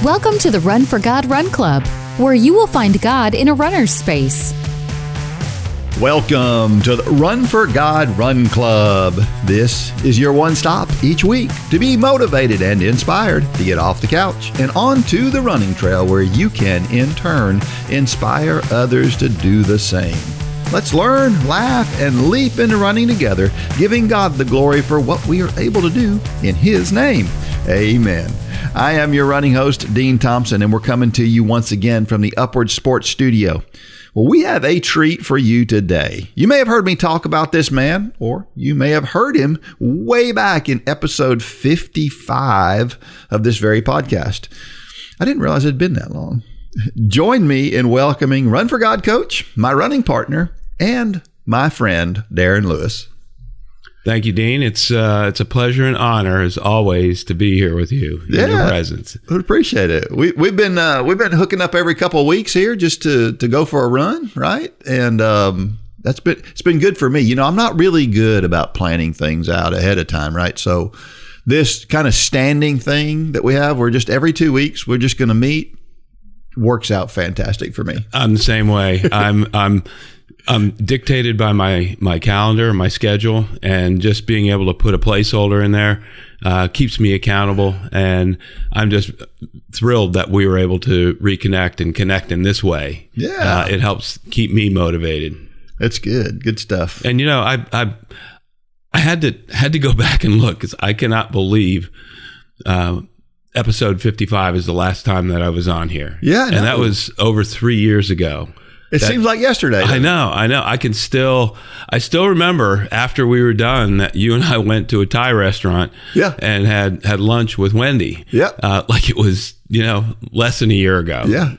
Welcome to the Run for God Run Club, where you will find God in a runner's space. Welcome to the Run for God Run Club. This is your one stop each week to be motivated and inspired to get off the couch and onto the running trail where you can, in turn, inspire others to do the same. Let's learn, laugh, and leap into running together, giving God the glory for what we are able to do in His name. Amen. I am your running host, Dean Thompson, and we're coming to you once again from the Upward Sports Studio. Well, we have a treat for you today. You may have heard me talk about this man, or you may have heard him way back in episode 55 of this very podcast. I didn't realize it had been that long. Join me in welcoming Run for God coach, my running partner, and my friend, Darren Lewis. Thank you, Dean. It's a pleasure and honor, as always, to be here with you in your presence. I appreciate it. We've been hooking up every couple of weeks here just to go for a run, right? And it's been good for me. You know, I'm not really good about planning things out ahead of time, right? So this kind of standing thing that we have, we're just every 2 weeks we're just going to meet, works out fantastic for me. I'm the same way. I'm dictated by my calendar, my schedule, and just being able to put a placeholder in there keeps me accountable. And I'm just thrilled that we were able to reconnect and connect in this way. Yeah, it helps keep me motivated. That's good stuff. And you know, I had to go back and look because I cannot believe episode 55 is the last time that I was on here. Yeah, and that was over 3 years ago. It seems like yesterday. I know. I still remember after we were done that you and I went to a Thai restaurant and had lunch with Wendy. Yeah. Like it was, less than a year ago. Yeah.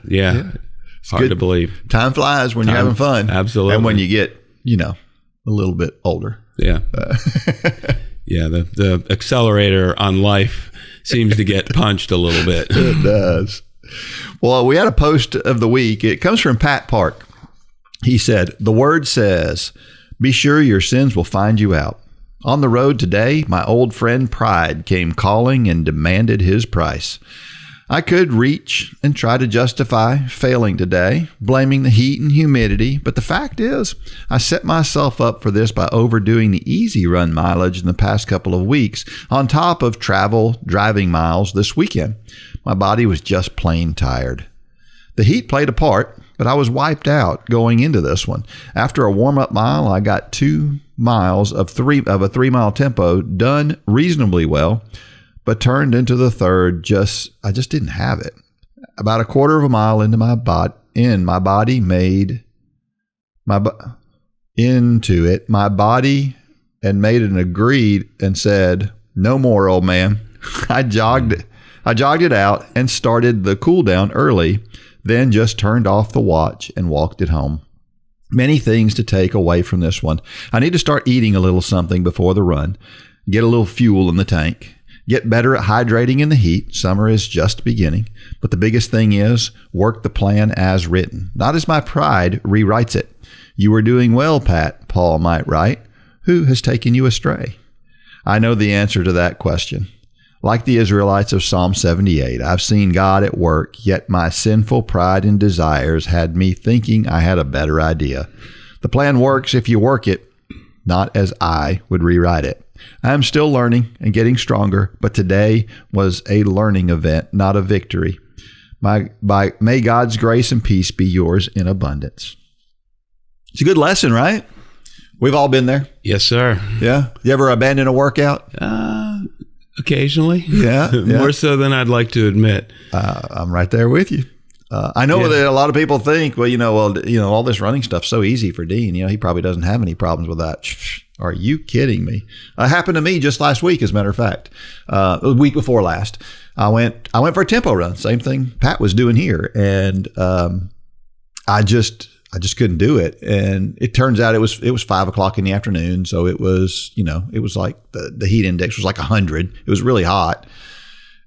It's hard to believe. Time flies when you're having fun. Absolutely. And when you get, a little bit older. Yeah. Yeah. The accelerator on life seems to get punched a little bit. It does. Well, we had a post of the week. It comes from Pat Park. He said, "The word says, be sure your sins will find you out. On the road today, my old friend Pride came calling and demanded his price. I could reach and try to justify failing today, blaming the heat and humidity, but the fact is, I set myself up for this by overdoing the easy run mileage in the past couple of weeks, on top of driving miles this weekend. My body was just plain tired. The heat played a part, but I was wiped out going into this one. After a warm-up mile, I got 2 miles of a 3-mile tempo done reasonably well, but turned into the third. I just didn't have it. About a quarter of a mile into my body made an agreed and said, "No more, old man." I jogged it out and started the cool down early, then just turned off the watch and walked it home. Many things to take away from this one. I need to start eating a little something before the run, get a little fuel in the tank, get better at hydrating in the heat. Summer is just beginning. But the biggest thing is work the plan as written, not as my pride rewrites it. You are doing well, Pat, Paul might write. Who has taken you astray? I know the answer to that question. Like the Israelites of Psalm 78, I've seen God at work, yet my sinful pride and desires had me thinking I had a better idea. The plan works if you work it, not as I would rewrite it. I am still learning and getting stronger, but today was a learning event, not a victory. May God's grace and peace be yours in abundance. It's a good lesson, right? We've all been there. Yes, sir. Yeah. You ever abandon a workout? Occasionally. Yeah. More so than I'd like to admit. I'm right there with you. I know that a lot of people think, all this running stuff's so easy for Dean. He probably doesn't have any problems with that. Are you kidding me? It happened to me just last week, as a matter of fact. The week before last, I went for a tempo run. Same thing Pat was doing here. And I just couldn't do it. And it turns out it was 5:00 in the afternoon. So it was, it was like the heat index was like 100. It was really hot.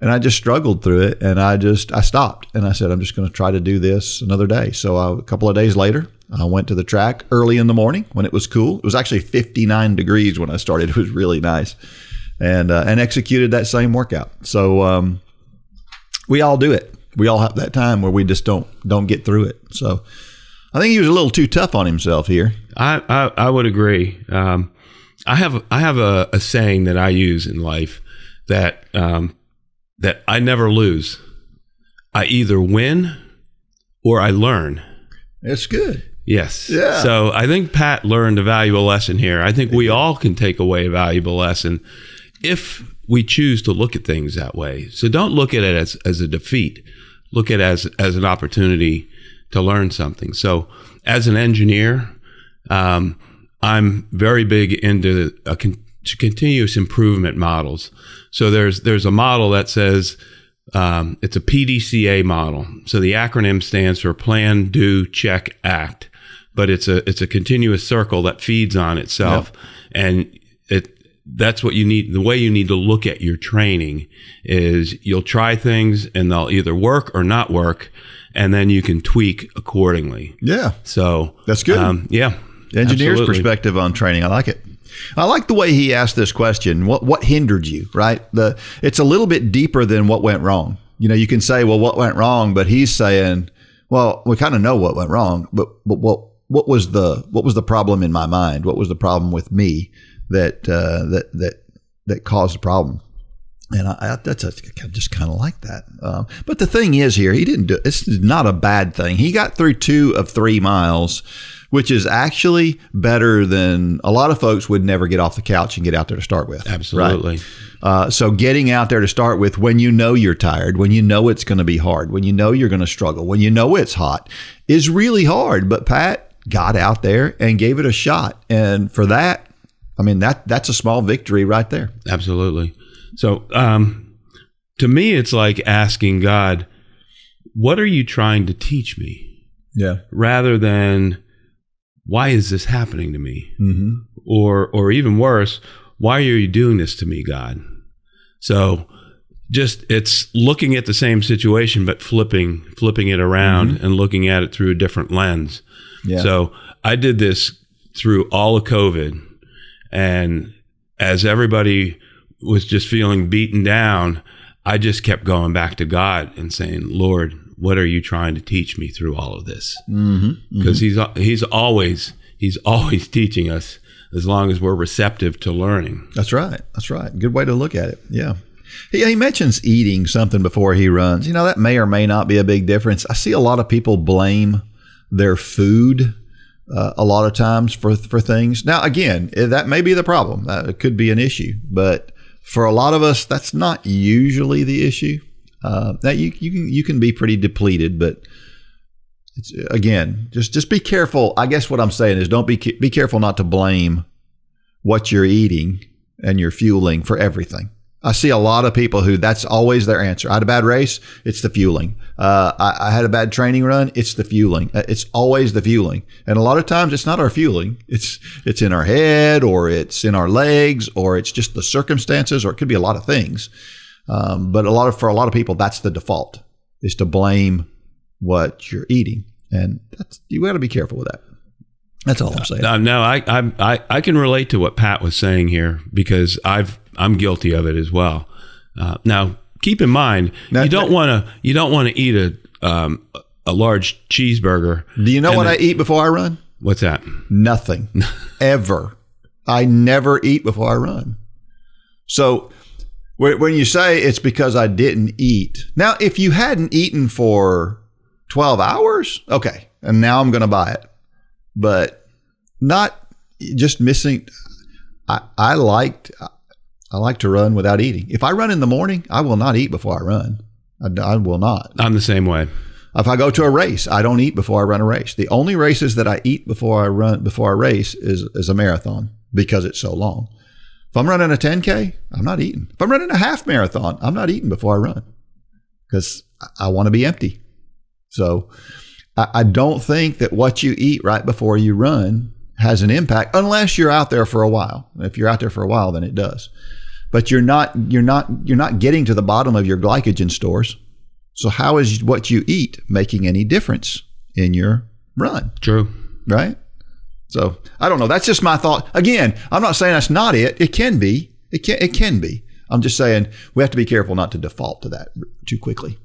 And I just struggled through it. And I stopped and I said, I'm just going to try to do this another day. So a couple of days later, I went to the track early in the morning when it was cool. It was actually 59 degrees when I started. It was really nice. And executed that same workout. So we all do it. we all have that time where we just don't get through it. So I think he was a little too tough on himself here. I would agree. I have a saying that I use in life that I never lose. I either win or I learn. It's good. Yes. Yeah. So I think Pat learned a valuable lesson here. I think we all can take away a valuable lesson if we choose to look at things that way. So don't look at it as a defeat. Look at it as an opportunity to learn something. So as an engineer, I'm very big into continuous improvement models. So there's a model that says it's a PDCA model. So the acronym stands for Plan, Do, Check, Act. But it's a continuous circle that feeds on itself. Yep. And that's what you need. The way you need to look at your training is you'll try things and they'll either work or not work, and then you can tweak accordingly. Yeah. So that's good. Yeah. Engineer's absolutely. Perspective on training. I like it. I like the way he asked this question. What hindered you, right? It's a little bit deeper than what went wrong. You can say, well, what went wrong? But he's saying, well, we kind of know what went wrong, but what was the problem in my mind? What was the problem with me that caused the problem? And I just kind of like that. But the thing is here, he didn't do it. It's not a bad thing. He got through 2 of 3 miles, which is actually better than a lot of folks would never get off the couch and get out there to start with. Absolutely. Right? So getting out there to start with when you know you're tired, when you know it's going to be hard, when you know you're going to struggle, when you know it's hot, is really hard. But Pat got out there and gave it a shot. And for that, I mean, that's a small victory right there. Absolutely. So to me, it's like asking God, what are you trying to teach me? Yeah. Rather than, why is this happening to me? Mm-hmm. Or even worse, why are you doing this to me, God? So it's looking at the same situation, but flipping it around and looking at it through a different lens. Yeah. So I did this through all of COVID. And as everybody was just feeling beaten down, I just kept going back to God and saying, Lord, what are you trying to teach me through all of this? Because he's always teaching us as long as we're receptive to learning. That's right. Good way to look at it. Yeah. He mentions eating something before he runs. That may or may not be a big difference. I see a lot of people blame their food a lot of times for things. Now, again, that may be the problem. It could be an issue, but for a lot of us, that's not usually the issue. That you can be pretty depleted, but it's, again, just be careful. I guess what I'm saying is don't be careful not to blame what you're eating and your fueling for everything. I see a lot of people who that's always their answer. I had a bad race. It's the fueling. I had a bad training run. It's the fueling. It's always the fueling. And a lot of times it's not our fueling. It's in our head, or it's in our legs, or it's just the circumstances, or it could be a lot of things. But for a lot of people, that's the default, is to blame what you're eating. And you got to be careful with that. That's all I'm saying. No, I can relate to what Pat was saying here, because I'm guilty of it as well. Now, keep in mind, you don't want to eat a large cheeseburger. Do you know what I eat before I run? What's that? Nothing. Ever. I never eat before I run. So when you say it's because I didn't eat. Now, if you hadn't eaten for 12 hours, okay, and now I'm going to buy it. But not just missing. I like to run without eating. If I run in the morning, I will not eat before I run. I will not. I'm the same way. If I go to a race, I don't eat before I run a race. The only races that I eat before I race is a marathon, because it's so long. If I'm running a 10K, I'm not eating. If I'm running a half marathon, I'm not eating before I run, because I want to be empty. So I don't think that what you eat right before you run has an impact, unless you're out there for a while. If you're out there for a while, then it does. But you're not getting to the bottom of your glycogen stores. So how is what you eat making any difference in your run? True. Right? So I don't know. That's just my thought. Again, I'm not saying that's not it. It can be. It can be. I'm just saying we have to be careful not to default to that too quickly.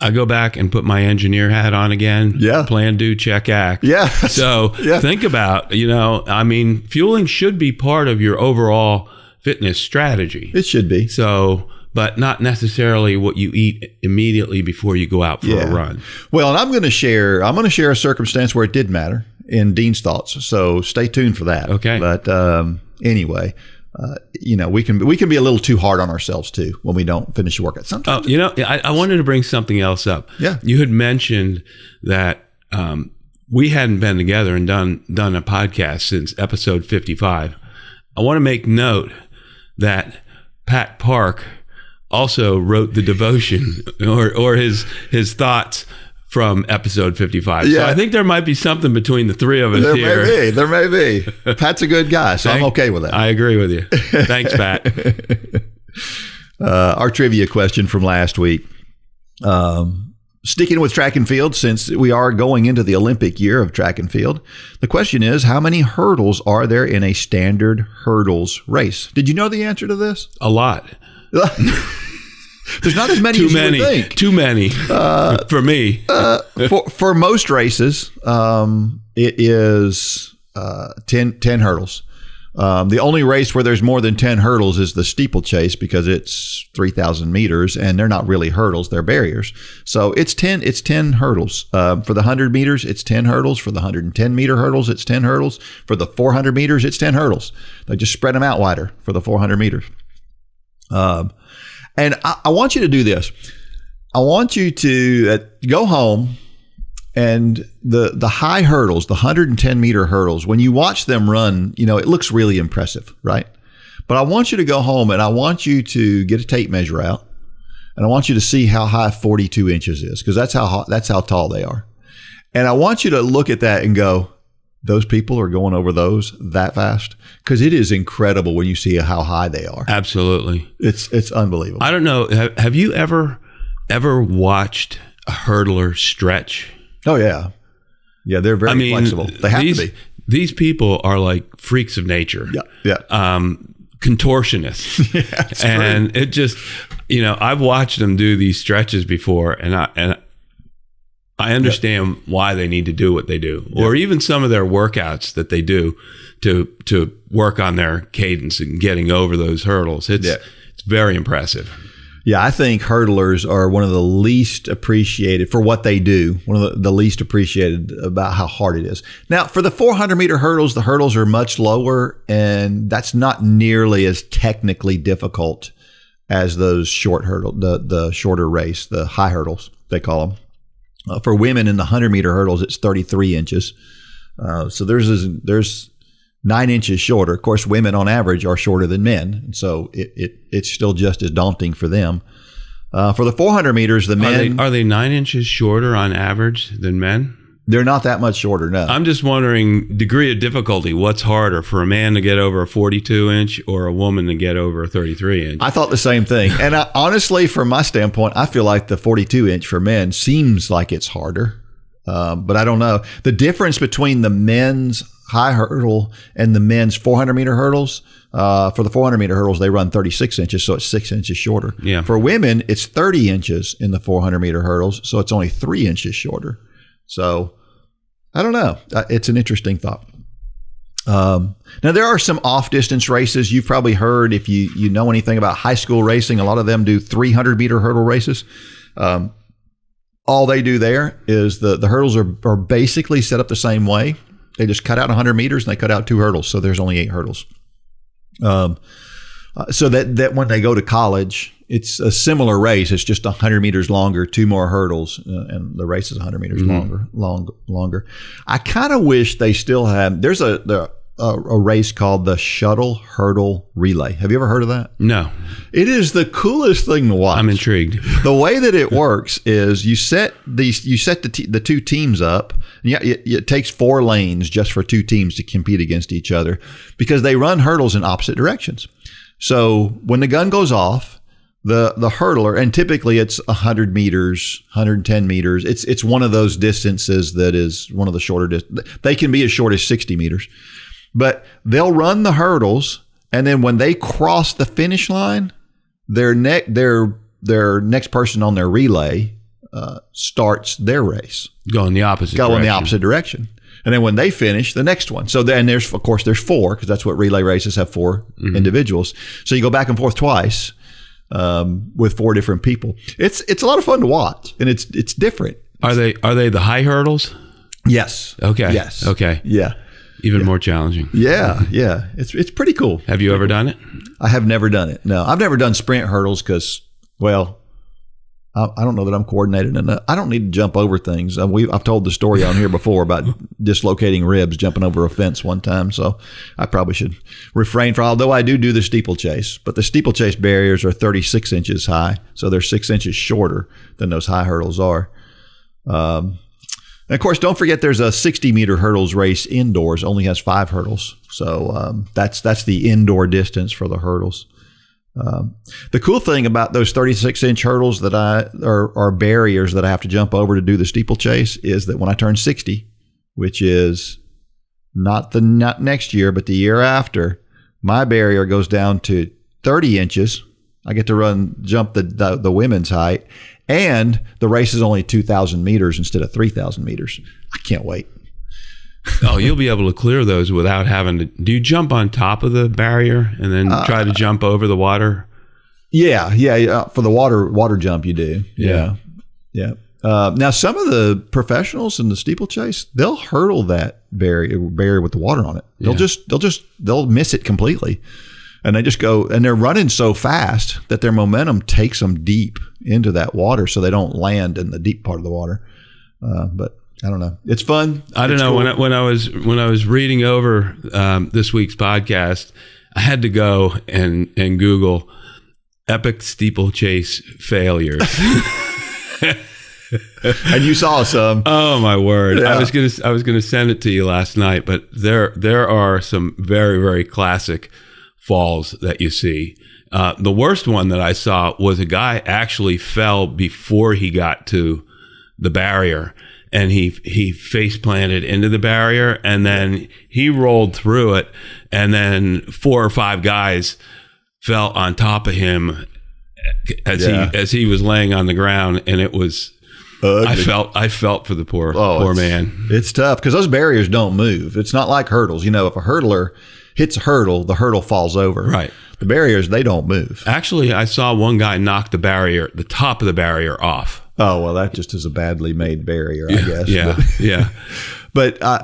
I go back and put my engineer hat on again. Yeah. Plan, do, check, act. Yeah. So think about, fueling should be part of your overall fitness strategy. It should be. So, but not necessarily what you eat immediately before you go out for a run. Well, and I'm going to share a circumstance where it did matter in Dean's thoughts. So stay tuned for that. Okay. But anyway, we can be a little too hard on ourselves too when we don't finish a workout. Sometimes. I wanted to bring something else up. Yeah. You had mentioned that we hadn't been together and done a podcast since episode 55. I want to make note that Pat Park also wrote the devotion or his thoughts from episode 55. Yeah. So I think there might be something between the three of us here. There may be. Pat's a good guy, so I'm okay with that. I agree with you. Thanks, Pat. Our trivia question from last week. Sticking with track and field, since we are going into the Olympic year of track and field, the question is, how many hurdles are there in a standard hurdles race? Did you know the answer to this? A lot. There's not as many as you would think. Too many for me. For most races, it is 10 hurdles. The only race where there's more than 10 hurdles is the steeplechase because it's 3,000 meters and they're not really hurdles, they're barriers. So it's 10 hurdles. For the 100 meters, it's 10 hurdles. For the 110 meter hurdles, it's 10 hurdles. For the 400 meters, it's 10 hurdles. They just spread them out wider for the 400 meters. And I want you to do this. I want you to go home and the high hurdles, the 110 meter hurdles, when you watch them run, it looks really impressive, right? But I want you to go home and I want you to get a tape measure out and I want you to see how high 42 inches is because that's how tall they are. And I want you to look at that and go, those people are going over those that fast because it is incredible when you see how high they are. Absolutely. It's unbelievable. I don't know. Have you ever watched a hurdler stretch? Oh, yeah. Yeah, they're very flexible. They have to be. These people are like freaks of nature. Yeah. Contortionists. Yeah, and true. it just, I've watched them do these stretches before and I understand why they need to do what they do, or even some of their workouts that they do to work on their cadence and getting over those hurdles. It's very impressive. Yeah, I think hurdlers are one of the least appreciated for what they do, one of the least appreciated about how hard it is. Now, for the 400 meter hurdles, the hurdles are much lower, and that's not nearly as technically difficult as those short hurdle, the shorter race, the high hurdles, they call them. For women in the 100 meter hurdles, it's 33 inches. So there's 9 inches shorter. Of course, women on average are shorter than men. And so it's still just as daunting for them. For the 400 meters, the men... Are they 9 inches shorter on average than men? They're not that much shorter, no. I'm just wondering, degree of difficulty, what's harder for a man to get over a 42 inch or a woman to get over a 33 inch? I thought the same thing. And honestly, from my standpoint, I feel like the 42 inch for men seems like it's harder. But I don't know. The difference between the men's high hurdle and the men's 400 meter hurdles, for the 400 meter hurdles, they run 36 inches, so it's 6 inches shorter. Yeah. For women, it's 30 inches in the 400 meter hurdles, so it's only 3 inches shorter. So I don't know. It's an interesting thought. Now, there are some off-distance races. You've probably heard, if you know anything about high school racing, a lot of them do 300-meter hurdle races. All they do there is the hurdles are basically set up the same way. They just cut out 100 meters and they cut out 2 hurdles, so there's only 8 hurdles. So that when they go to college, it's a similar race. It's just 100 meters longer, 2 more hurdles, and the race is 100 meters longer. I kind of wish they still have. There's a race called the Shuttle Hurdle Relay. Have you ever heard of that? No. It is the coolest thing to watch. I'm intrigued. The way that it works is you set the 2 teams up. Yeah, it takes 4 lanes just for 2 teams to compete against each other because they run hurdles in opposite directions. So when the gun goes off, the hurdler, and typically it's 100 meters, 110 meters. It's one of those distances that is one of the shorter. They can be as short as 60 meters, but they'll run the hurdles, and then when they cross the finish line, their next person on their relay starts their race. Go in the opposite direction. And then when they finish, the next one. So then there's 4, because that's what relay races have, 4 individuals. So you go back and forth twice with 4 different people. It's a lot of fun to watch, and it's different. Are they the high hurdles? Yes. Okay. Yes. Okay. Yeah. Even more challenging. Yeah. Yeah. It's pretty cool. Have you ever done it? I have never done it. No, I've never done sprint hurdles because, well, I don't know that I'm coordinated enough. I don't need to jump over things. I've told the story on here before about dislocating ribs jumping over a fence one time. So I probably should refrain from, although I do the steeplechase. But the steeplechase barriers are 36 inches high. So they're 6 inches shorter than those high hurdles are. And of course, don't forget there's a 60-meter hurdles race indoors. Only has 5 hurdles. So that's the indoor distance for the hurdles. The cool thing about those 36-inch hurdles that are barriers that I have to jump over to do the steeplechase is that when I turn 60, which is not next year, but the year after, my barrier goes down to 30 inches. I get to jump the women's height, and the race is only 2,000 meters instead of 3,000 meters. I can't wait. Oh, you'll be able to clear those without having to. Do you jump on top of the barrier and then try to jump over the water? Yeah. For the water jump, you do. Yeah. Now, some of the professionals in the steeplechase, they'll hurdle that barrier with the water on it. They'll miss it completely, and they just go, and they're running so fast that their momentum takes them deep into that water, so they don't land in the deep part of the water. But I don't know. It's fun. I don't know. Cool. When I was reading over this week's podcast, I had to go and Google epic steeplechase failures. And you saw some. Oh my word! Yeah. I was gonna send it to you last night, but there are some very, very classic falls that you see. The worst one that I saw was a guy actually fell before he got to the barrier. And he face planted into the barrier, and then he rolled through it, and then 4 or 5 guys fell on top of him as he was laying on the ground, and it was ugly. I felt for the poor man. It's tough because those barriers don't move. It's not like hurdles. You know, if a hurdler hits a hurdle, the hurdle falls over. Right. The barriers, they don't move. Actually, I saw one guy knock the top of the barrier off. Oh, well, that just is a badly made barrier, I guess. Yeah. But, I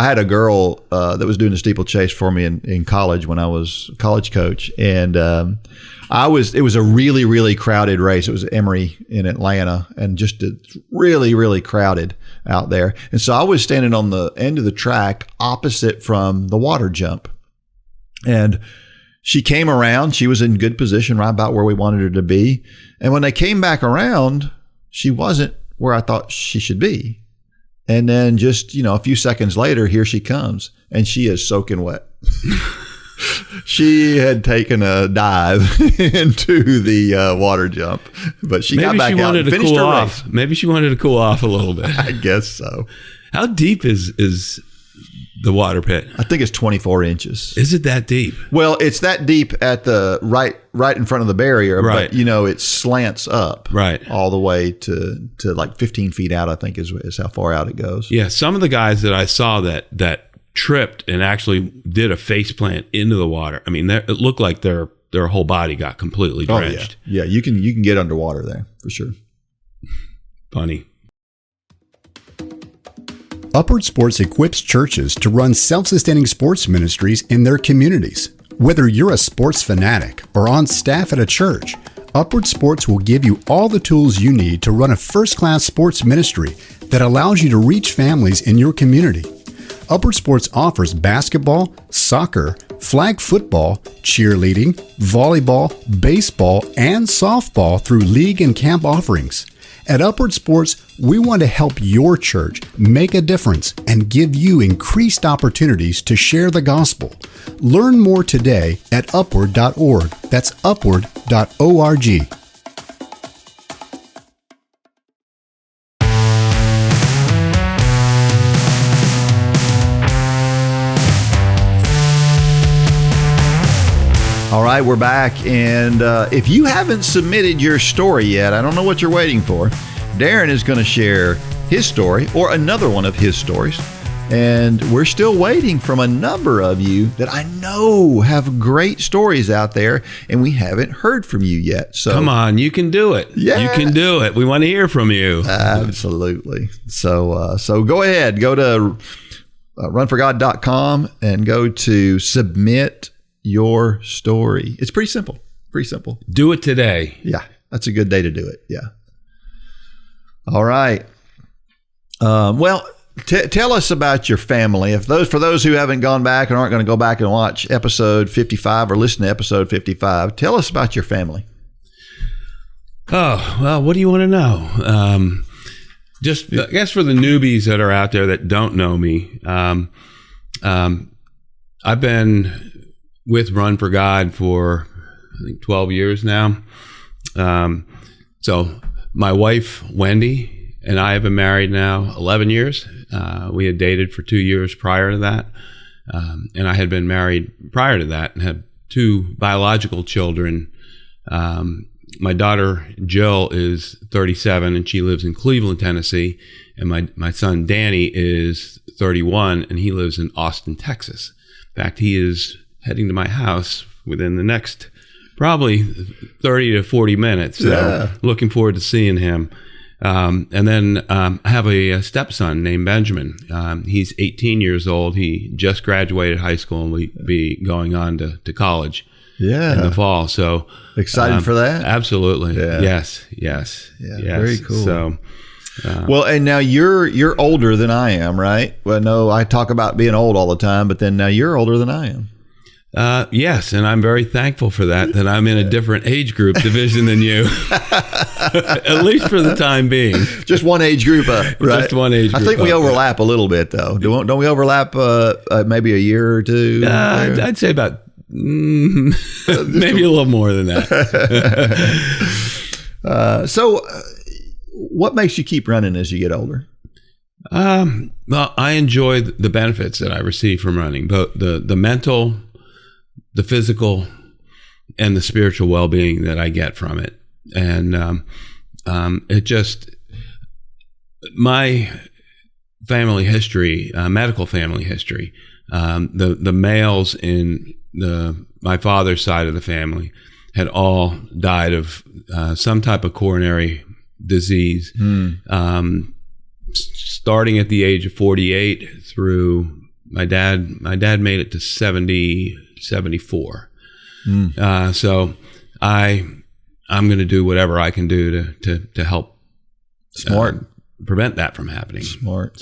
had a girl that was doing the steeplechase for me in college when I was a college coach. And it was a really, really crowded race. It was Emory in Atlanta, and just really, really crowded out there. And so I was standing on the end of the track opposite from the water jump. And she came around. She was in good position, right about where we wanted her to be. And when they came back around, she wasn't where I thought she should be. And then just, a few seconds later, here she comes, and she is soaking wet. She had taken a dive into the water jump, but she got back out and finished her race. Maybe she wanted to cool off a little bit. I guess so. How deep is the water pit? I think it's 24 inches. Is it that deep? Well, it's that deep at the right in front of the barrier, right. But it slants up all the way to like 15 feet out, I think is how far out it goes. Yeah, some of the guys that I saw that tripped and actually did a face plant into the water. I mean, it looked like their whole body got completely drenched. Oh, yeah, you can get underwater there for sure. Funny. Upward Sports equips churches to run self-sustaining sports ministries in their communities. Whether you're a sports fanatic or on staff at a church, Upward Sports will give you all the tools you need to run a first-class sports ministry that allows you to reach families in your community. Upward Sports offers basketball, soccer, flag football, cheerleading, volleyball, baseball, and softball through league and camp offerings. At Upward Sports, we want to help your church make a difference and give you increased opportunities to share the gospel. Learn more today at upward.org. That's upward.org. All right, we're back. And if you haven't submitted your story yet, I don't know what you're waiting for. Darren is going to share his story or another one of his stories. And we're still waiting from a number of you that I know have great stories out there, and we haven't heard from you yet. So come on, you can do it. Yeah. You can do it. We want to hear from you. Absolutely. So go ahead, go to runforgod.com and go to submit your story. It's pretty simple. Pretty simple. Do it today. Yeah, that's a good day to do it. Yeah. All right. Well, tell us about your family. For those who haven't gone back and aren't going to go back and watch episode 55 or listen to episode 55, tell us about your family. Oh, well, what do you want to know? I guess for the newbies that are out there that don't know me, I've been with Run for God for, I think, 12 years now. So my wife, Wendy, and I have been married now 11 years. We had dated for 2 years prior to that. And I had been married prior to that and had 2 biological children. My daughter, Jill, is 37 and she lives in Cleveland, Tennessee. And my son, Danny, is 31 and he lives in Austin, Texas. In fact, he is heading to my house within the next probably 30 to 40 minutes. So looking forward to seeing him. And then I have a stepson named Benjamin. He's 18 years old. He just graduated high school and will be going on to college in the fall. So excited for that? Absolutely. Yeah. Yes. Yeah, very cool. So, well, and now you're older than I am, right? Well, no, I talk about being old all the time, but then now you're older than I am. Yes, and I'm very thankful for that I'm in a different age group division than you, at least for the time being. Just one age group up, right? Just one age group I think we up, overlap a little bit, though. Don't we overlap maybe a year or two? I'd say about maybe a little more than that. So what makes you keep running as you get older? Well, I enjoy the benefits that I receive from running, both the mental, the physical, and the spiritual well-being that I get from it. And it just, my family history, medical family history, the males in my father's side of the family had all died of some type of coronary disease. Starting at the age of 48 through my dad made it to 74. So I'm going to do whatever I can do to help prevent that from happening. Smart.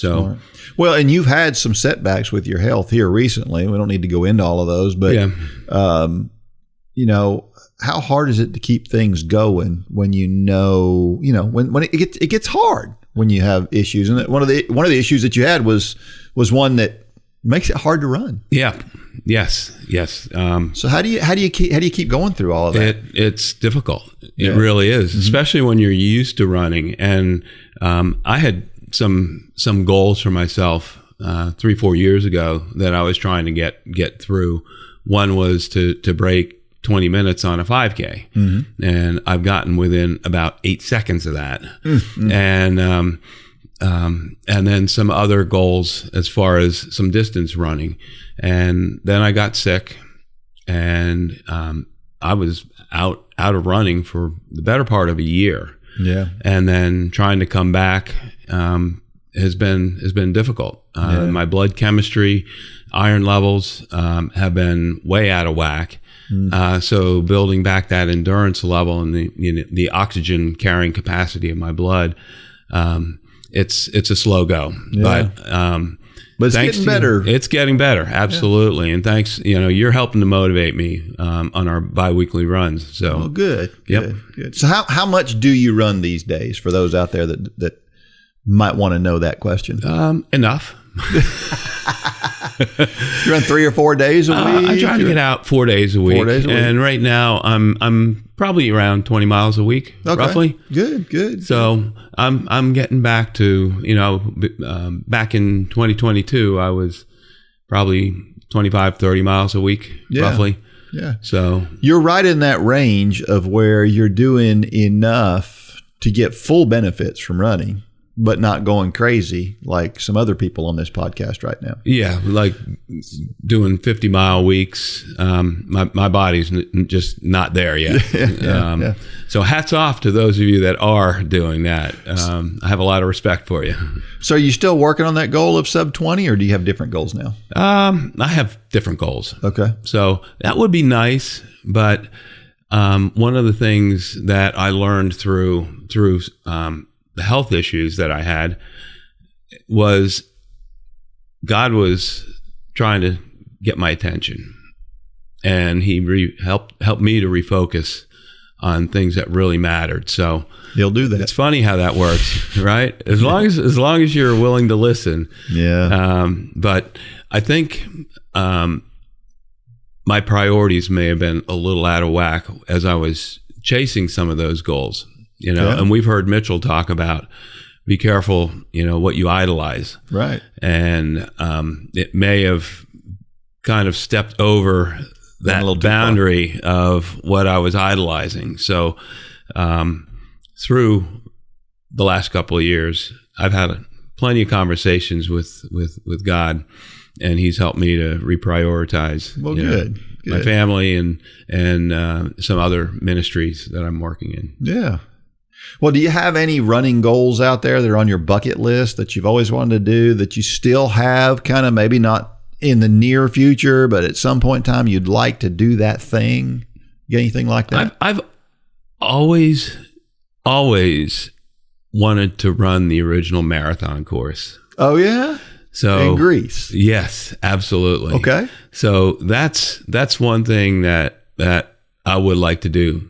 Well, and you've had some setbacks with your health here recently. We don't need to go into all of those, but how hard is it to keep things going when when it gets hard when you have issues? And one of the issues that you had was one that makes it hard to run. Yeah. Yes. So how do you keep going through all of that? It's difficult. It really is, especially when you're used to running. And I had some goals for myself 3-4 years ago that I was trying to get through. One was to break 20 minutes on a 5K. And I've gotten within about 8 seconds of that. And then some other goals as far as some distance running. And then I got sick and I was out of running for the better part of a year. Yeah. And then trying to come back has been difficult. My blood chemistry, iron levels have been way out of whack. So building back that endurance level and the oxygen carrying capacity of my blood, it's a slow go. But it's getting better. It's getting better, absolutely. And thanks, you're helping to motivate me on our biweekly runs. So good. So how much do you run these days? For those out there that might want to know that question. Enough. You run 3 or 4 days a week? I try to get out 4 days a week. 4 days a week. And right now I'm probably around 20 miles a week, roughly. Good. So I'm getting back to, back in 2022, I was probably 25, 30 miles a week, roughly. Yeah. So you're right in that range of where you're doing enough to get full benefits from running, but not going crazy like some other people on this podcast right now. Yeah, like doing 50-mile weeks. My body's just not there yet. Yeah. So hats off to those of you that are doing that. I have a lot of respect for you. So are you still working on that goal of sub 20, or do you have different goals now? I have different goals. Okay. So that would be nice, but one of the things that I learned through the health issues that I had was God was trying to get my attention, and he helped me to refocus on things that really mattered. So He'll do that. it's funny how that works, right? As long as you're willing to listen. Yeah. But I think my priorities may have been a little out of whack as I was chasing some of those goals. And we've heard Mitchell talk about, be careful, what you idolize. Right. And it may have kind of stepped over that boundary of what I was idolizing. So through the last couple of years, I've had plenty of conversations with God, and He's helped me to reprioritize. Well, good. My family and some other ministries that I'm working in. Yeah. Well, do you have any running goals out there that are on your bucket list that you've always wanted to do, that you still have, kind of maybe not in the near future, but at some point in time you'd like to do that thing? You got anything like that? I've always wanted to run the original marathon course. Oh, yeah? So in Greece? Yes, absolutely. Okay. So that's one thing that I would like to do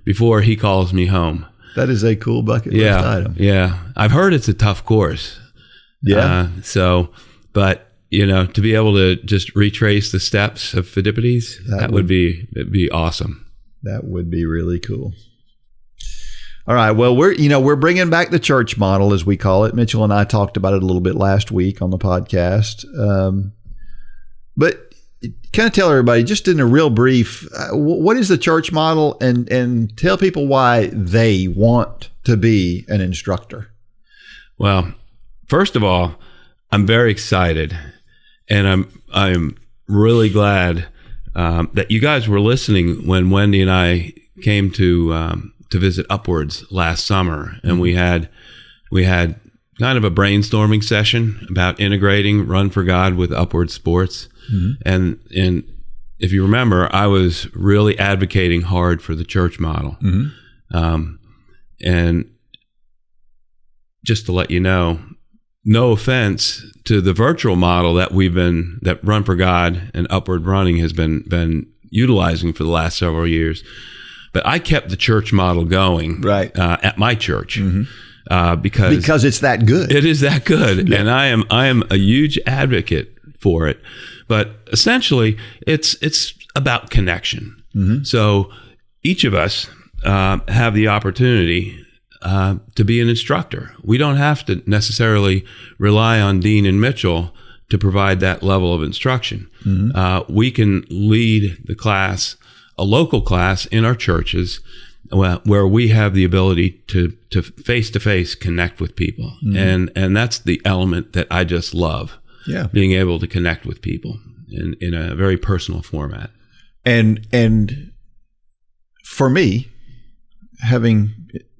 before He calls me home. That is a cool bucket list item. Yeah. I've heard it's a tough course. Yeah. But to be able to just retrace the steps of Phidippides, it'd be awesome. That would be really cool. All right. Well, we're bringing back the church model, as we call it. Mitchell and I talked about it a little bit last week on the podcast. But kind of tell everybody, just in a real brief, what is the church model, and tell people why they want to be an instructor. Well, first of all, I'm very excited, and I'm really glad that you guys were listening when Wendy and I came to visit Upwards last summer, and we had kind of a brainstorming session about integrating Run for God with Upward Sports. Mm-hmm. And if you remember, I was really advocating hard for the church model. Mm-hmm. And just to let you know, no offense to the virtual model that Run for God and Upward Running has been utilizing for the last several years, but I kept the church model going at my church. Mm-hmm. Because it's that good. It is that good. Yeah. And I am a huge advocate for it. But essentially, it's about connection. Mm-hmm. So each of us have the opportunity to be an instructor. We don't have to necessarily rely on Dean and Mitchell to provide that level of instruction. Mm-hmm. We can lead the class, a local class in our churches, where we have the ability to face-to-face connect with people. Mm-hmm. And that's the element that I just love. Yeah. Being able to connect with people in a very personal format. And for me, having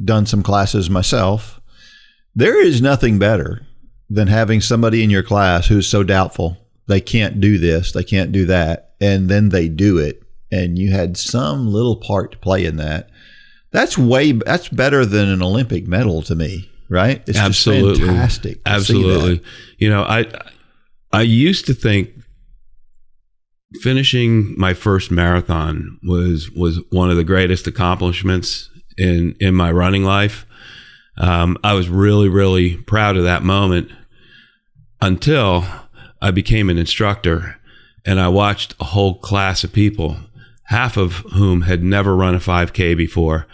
done some classes myself, there is nothing better than having somebody in your class who's so doubtful they can't do this, they can't do that, and then they do it, and you had some little part to play in that. That's better than an Olympic medal to me, right? It's absolutely just fantastic. Absolutely. I used to think finishing my first marathon was one of the greatest accomplishments in my running life. I was really, really proud of that moment until I became an instructor and I watched a whole class of people, half of whom had never run a 5K before,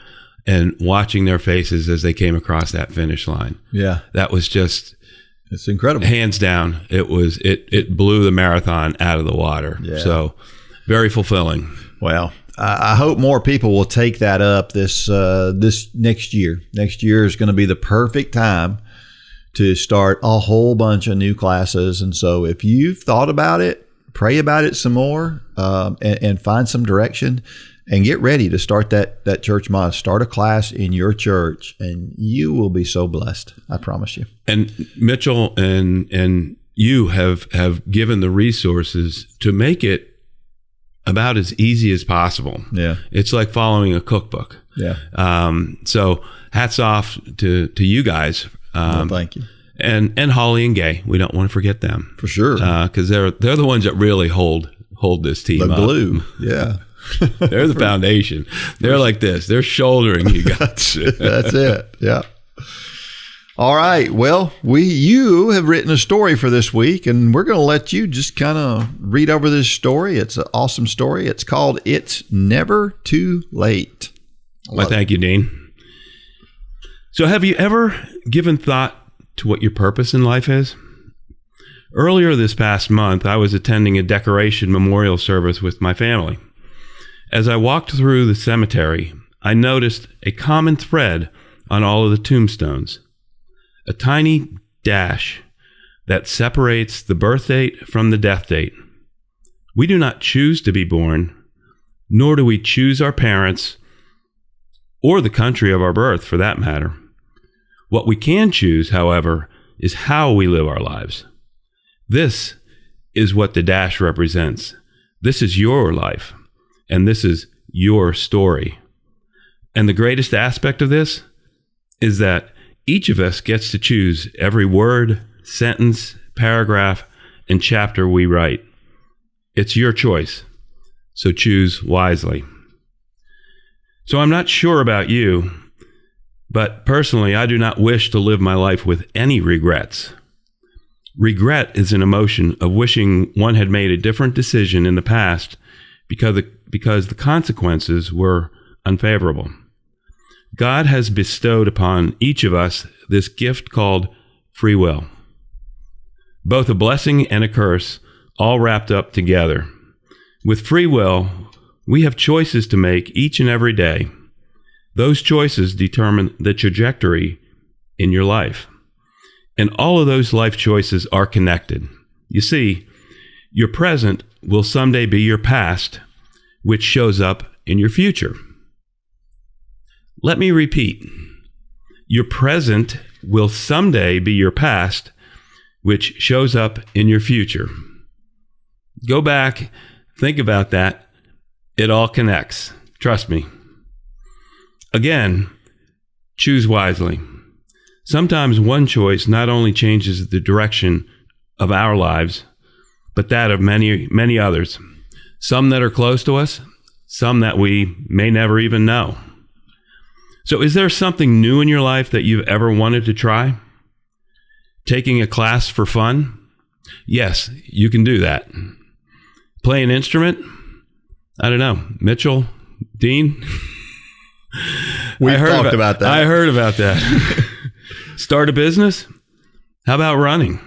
and watching their faces as they came across that finish line. Yeah. That was just... It's incredible. Hands down, it blew the marathon out of the water. Yeah. So very fulfilling. Well, I hope more people will take that up this next year. Next year is going to be the perfect time to start a whole bunch of new classes. And so if you've thought about it, pray about it some more, and find some direction, and get ready to start that church mod. Start a class in your church, and you will be so blessed. I promise you. And Mitchell and you have given the resources to make it about as easy as possible. Yeah. It's like following a cookbook. Yeah. So hats off to you guys. Well, thank you. And Holly and Gay. We don't want to forget them. For sure. Because they're the ones that really hold this team The up. glue. Yeah. They're the foundation. They're like this. They're shouldering you guys. That's it. Yeah. All right. Well, you have written a story for this week, and we're going to let you just kind of read over this story. It's an awesome story. It's called "It's Never Too Late." Well, thank you, Dean. So have you ever given thought to what your purpose in life is? Earlier this past month, I was attending a decoration memorial service with my family. As I walked through the cemetery, I noticed a common thread on all of the tombstones. A tiny dash that separates the birth date from the death date. We do not choose to be born, nor do we choose our parents or the country of our birth, for that matter. What we can choose, however, is how we live our lives. This is what the dash represents. This is your life, and this is your story. And the greatest aspect of this is that each of us gets to choose every word, sentence, paragraph, and chapter we write. It's your choice, so choose wisely. So I'm not sure about you, but personally, I do not wish to live my life with any regrets. Regret is an emotion of wishing one had made a different decision in the past because the consequences were unfavorable. God has bestowed upon each of us this gift called free will, both a blessing and a curse, all wrapped up together. With free will, we have choices to make each and every day. Those choices determine the trajectory in your life. And all of those life choices are connected. You see, your present will someday be your past, which shows up in your future. Let me repeat. Your present will someday be your past, which shows up in your future. Go back, think about that. It all connects. Trust me. Again, choose wisely. Sometimes one choice not only changes the direction of our lives, but that of many, many others. Some that are close to us, some that we may never even know. So is there something new in your life that you've ever wanted to try? Taking a class for fun? Yes, you can do that. Play an instrument? I don't know. Mitchell? Dean? We talked about that. I heard about that. Start a business? How about running?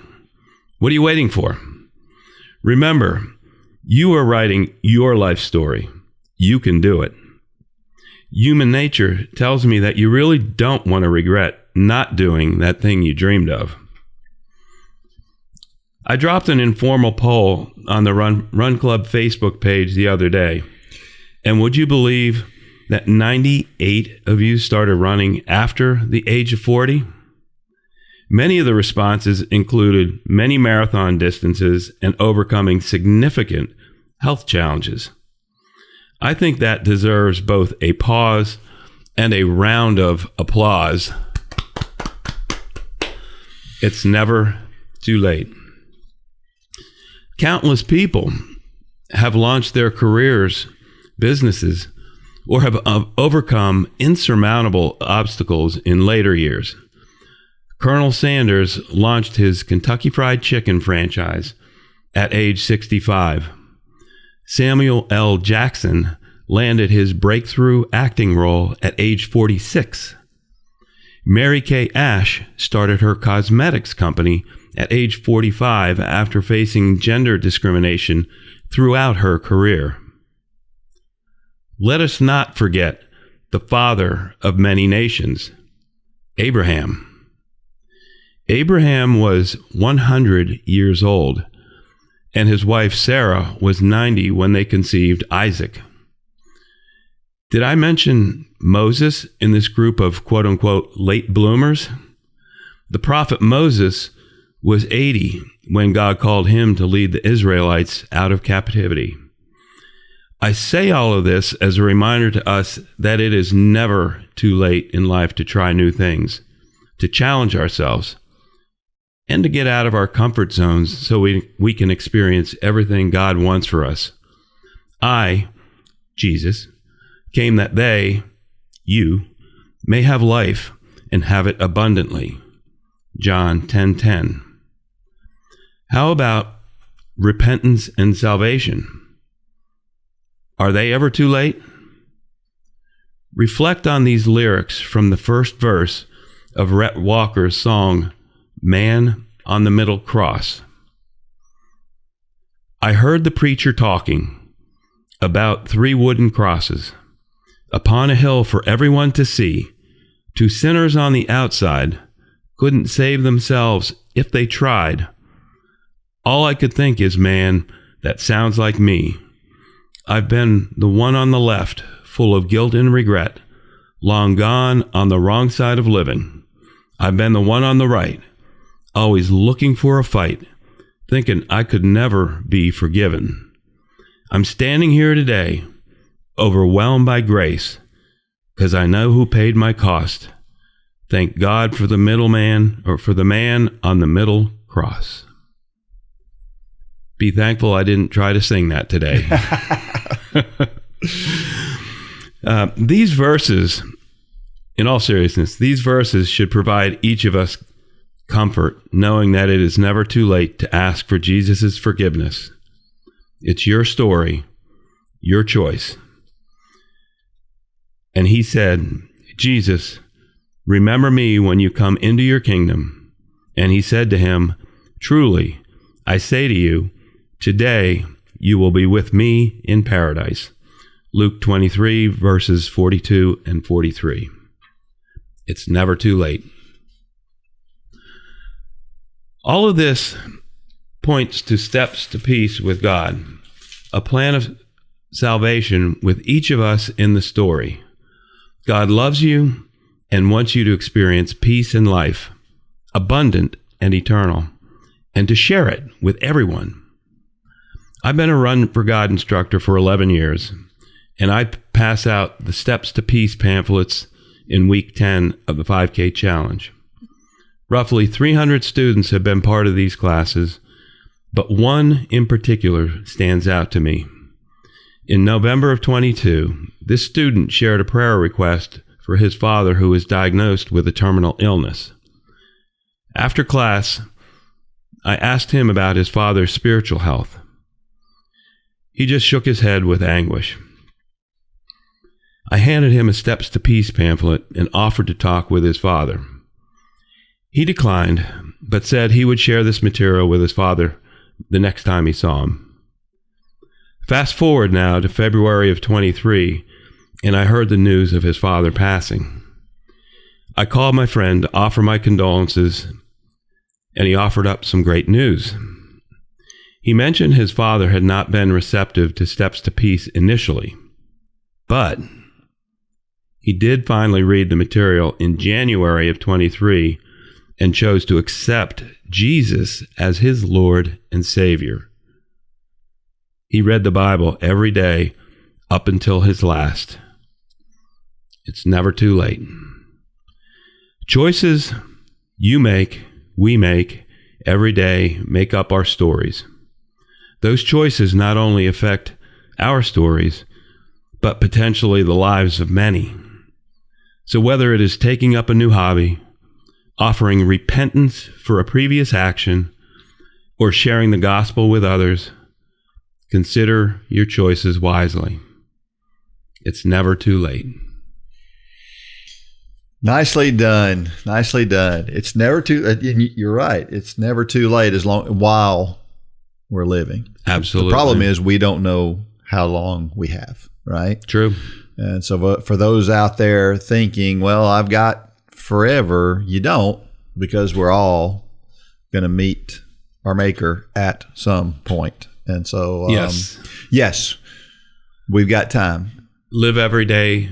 What are you waiting for? Remember, you are writing your life story. You can do it. Human nature tells me that you really don't want to regret not doing that thing you dreamed of. I dropped an informal poll on the Run Club Facebook page the other day, and would you believe that 98 of you started running after the age of 40? Many of the responses included many marathon distances and overcoming significant health challenges. I think that deserves both a pause and a round of applause. It's never too late. Countless people have launched their careers, businesses, or have overcome insurmountable obstacles in later years. Colonel Sanders launched his Kentucky Fried Chicken franchise at age 65. Samuel L. Jackson landed his breakthrough acting role at age 46. Mary Kay Ash started her cosmetics company at age 45 after facing gender discrimination throughout her career. Let us not forget the father of many nations, Abraham. Abraham was 100 years old, and his wife Sarah was 90 when they conceived Isaac. Did I mention Moses in this group of quote-unquote late bloomers? The prophet Moses was 80 when God called him to lead the Israelites out of captivity. I say all of this as a reminder to us that it is never too late in life to try new things, to challenge ourselves, and to get out of our comfort zones so we can experience everything God wants for us. I, Jesus, came that they, you, may have life and have it abundantly. John 10:10. How about repentance and salvation? Are they ever too late? Reflect on these lyrics from the first verse of Rhett Walker's song, Man on the Middle Cross. I heard the preacher talking about 3 wooden crosses upon a hill for everyone to see. 2 sinners on the outside couldn't save themselves if they tried. All I could think is, man, that sounds like me. I've been the one on the left, full of guilt and regret, long gone on the wrong side of living. I've been the one on the right, always looking for a fight, thinking I could never be forgiven. I'm standing here today, overwhelmed by grace, because I know who paid my cost. Thank God for the middleman, or for the man on the middle cross. Be thankful I didn't try to sing that today. These verses, in all seriousness, these verses should provide each of us comfort, knowing that it is never too late to ask for Jesus' forgiveness. It's your story, your choice. And he said, Jesus, remember me when you come into your kingdom. And he said to him, truly, I say to you, today you will be with me in paradise. Luke 23, verses 42 and 43. It's never too late. All of this points to steps to peace with God, a plan of salvation with each of us in the story. God loves you and wants you to experience peace in life, abundant and eternal, and to share it with everyone. I've been a Run for God instructor for 11 years, and I pass out the Steps to Peace pamphlets in week 10 of the 5K challenge. Roughly 300 students have been part of these classes, but one in particular stands out to me. In November of 22, this student shared a prayer request for his father who was diagnosed with a terminal illness. After class, I asked him about his father's spiritual health. He just shook his head with anguish. I handed him a Steps to Peace pamphlet and offered to talk with his father. He declined, but said he would share this material with his father the next time he saw him. Fast forward now to February of 23, and I heard the news of his father passing. I called my friend to offer my condolences, and he offered up some great news. He mentioned his father had not been receptive to Steps to Peace initially, but he did finally read the material in January of 23 and chose to accept Jesus as his Lord and Savior. He read the Bible every day up until his last. It's never too late. Choices you make, we make, every day make up our stories. Those choices not only affect our stories, but potentially the lives of many. So whether it is taking up a new hobby, offering repentance for a previous action, or sharing the gospel with others, consider your choices wisely. It's never too late. Nicely done. Nicely done. It's never too, you're right. It's never too late while we're living. Absolutely. The problem is we don't know how long we have, right? True. And so for those out there thinking, well, I've got forever, you don't, because we're all going to meet our maker at some point. And so, yes, we've got time. Live every day